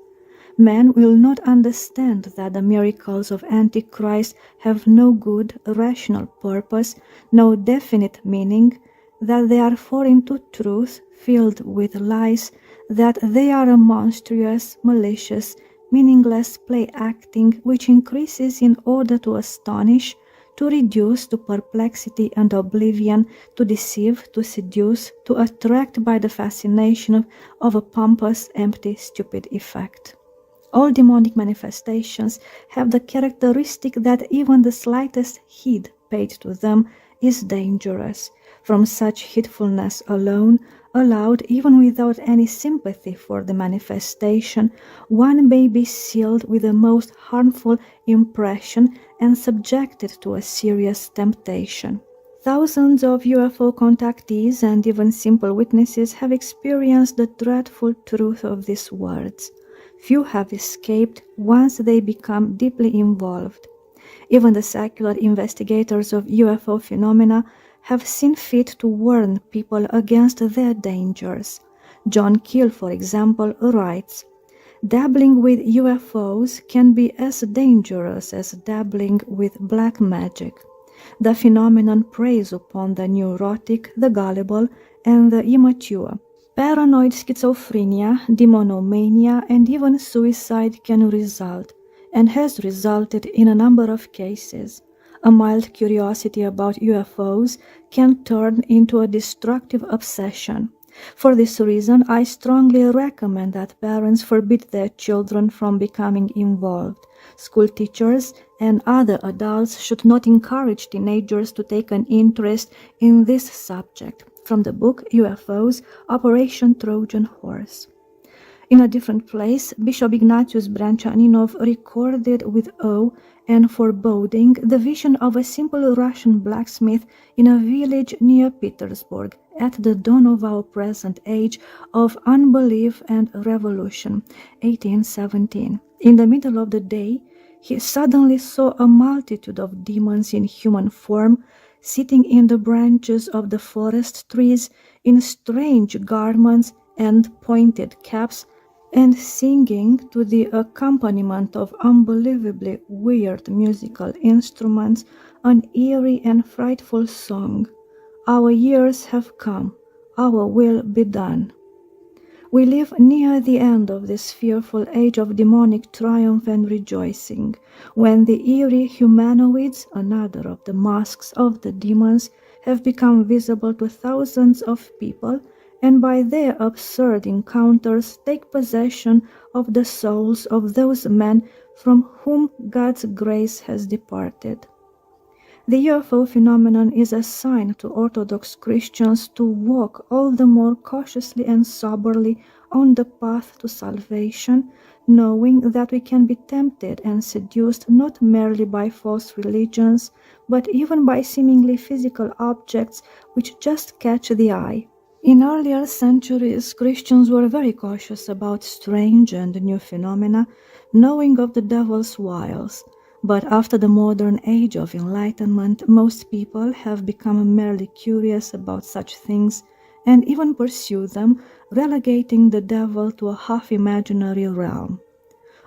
Man will not understand that the miracles of Antichrist have no good, rational purpose, no definite meaning, that they are foreign to truth, filled with lies, that they are a monstrous, malicious, meaningless play-acting which increases in order to astonish, to reduce to perplexity and oblivion, to deceive, to seduce, to attract by the fascination of a pompous, empty, stupid effect. All demonic manifestations have the characteristic that even the slightest heed paid to them is dangerous. From such heedfulness alone, allowed even without any sympathy for the manifestation, one may be sealed with the most harmful impression and subjected to a serious temptation. Thousands of UFO contactees and even simple witnesses have experienced the dreadful truth of these words. Few have escaped once they become deeply involved. Even the secular investigators of UFO phenomena have seen fit to warn people against their dangers. John Keel, for example, writes, "Dabbling with UFOs can be as dangerous as dabbling with black magic. The phenomenon preys upon the neurotic, the gullible, and the immature. Paranoid schizophrenia, demonomania, and even suicide can result, and has resulted in a number of cases. A mild curiosity about UFOs can turn into a destructive obsession. For this reason, I strongly recommend that parents forbid their children from becoming involved. School teachers and other adults should not encourage teenagers to take an interest in this subject." From the book UFOs, Operation Trojan Horse. In a different place, Bishop Ignatius Branchaninov recorded with awe and foreboding the vision of a simple Russian blacksmith in a village near Petersburg at the dawn of our present age of unbelief and revolution, 1817. In the middle of the day, he suddenly saw a multitude of demons in human form, sitting in the branches of the forest trees in strange garments and pointed caps, and singing to the accompaniment of unbelievably weird musical instruments an eerie and frightful song. "Our years have come, our will be done." We live near the end of this fearful age of demonic triumph and rejoicing, when the eerie humanoids, another of the masks of the demons, have become visible to thousands of people, and by their absurd encounters take possession of the souls of those men from whom God's grace has departed. The UFO phenomenon is a sign to Orthodox Christians to walk all the more cautiously and soberly on the path to salvation, knowing that we can be tempted and seduced not merely by false religions, but even by seemingly physical objects which just catch the eye. In earlier centuries, Christians were very cautious about strange and new phenomena, knowing of the devil's wiles. But after the modern age of enlightenment, most people have become merely curious about such things and even pursue them, relegating the devil to a half-imaginary realm.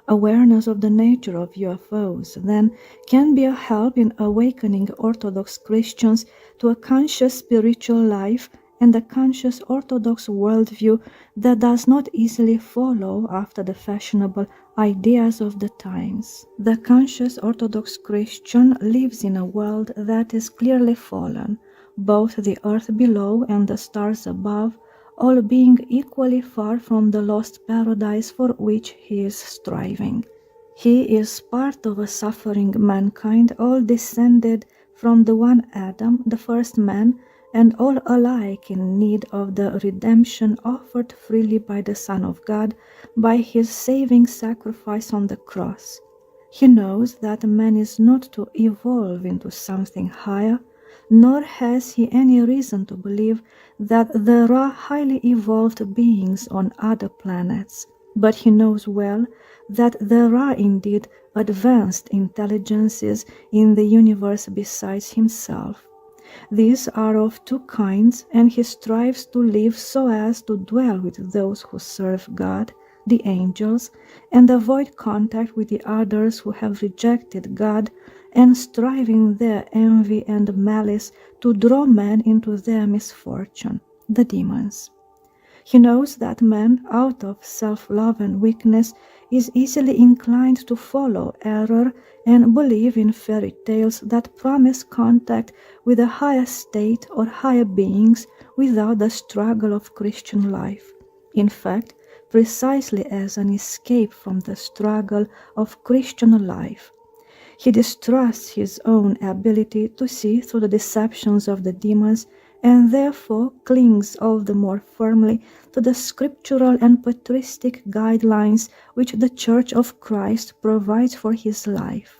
Awareness of the nature of UFOs, then, can be a help in awakening Orthodox Christians to a conscious spiritual life and a conscious Orthodox worldview that does not easily follow after the fashionable ideas of the times. The conscious Orthodox Christian lives in a world that is clearly fallen, both the earth below and the stars above, all being equally far from the lost paradise for which he is striving. He is part of a suffering mankind, all descended from the one Adam, the first man, and all alike in need of the redemption offered freely by the Son of God by his saving sacrifice on the cross. He knows that man is not to evolve into something higher, nor has he any reason to believe that there are highly evolved beings on other planets, but he knows well that there are indeed advanced intelligences in the universe besides himself. These are of two kinds, and he strives to live so as to dwell with those who serve God, the angels, and avoid contact with the others who have rejected God, and striving their envy and malice to draw man into their misfortune, the demons. He knows that man, out of self-love and weakness, is easily inclined to follow error and believe in fairy tales that promise contact with a higher state or higher beings without the struggle of Christian life. In fact, precisely as an escape from the struggle of Christian life. He distrusts his own ability to see through the deceptions of the demons, and therefore clings all the more firmly to the scriptural and patristic guidelines which the Church of Christ provides for his life.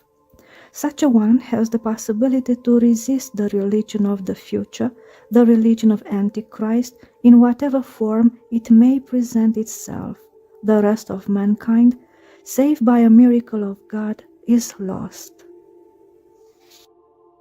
Such a one has the possibility to resist the religion of the future, the religion of Antichrist, in whatever form it may present itself. The rest of mankind, save by a miracle of God, is lost.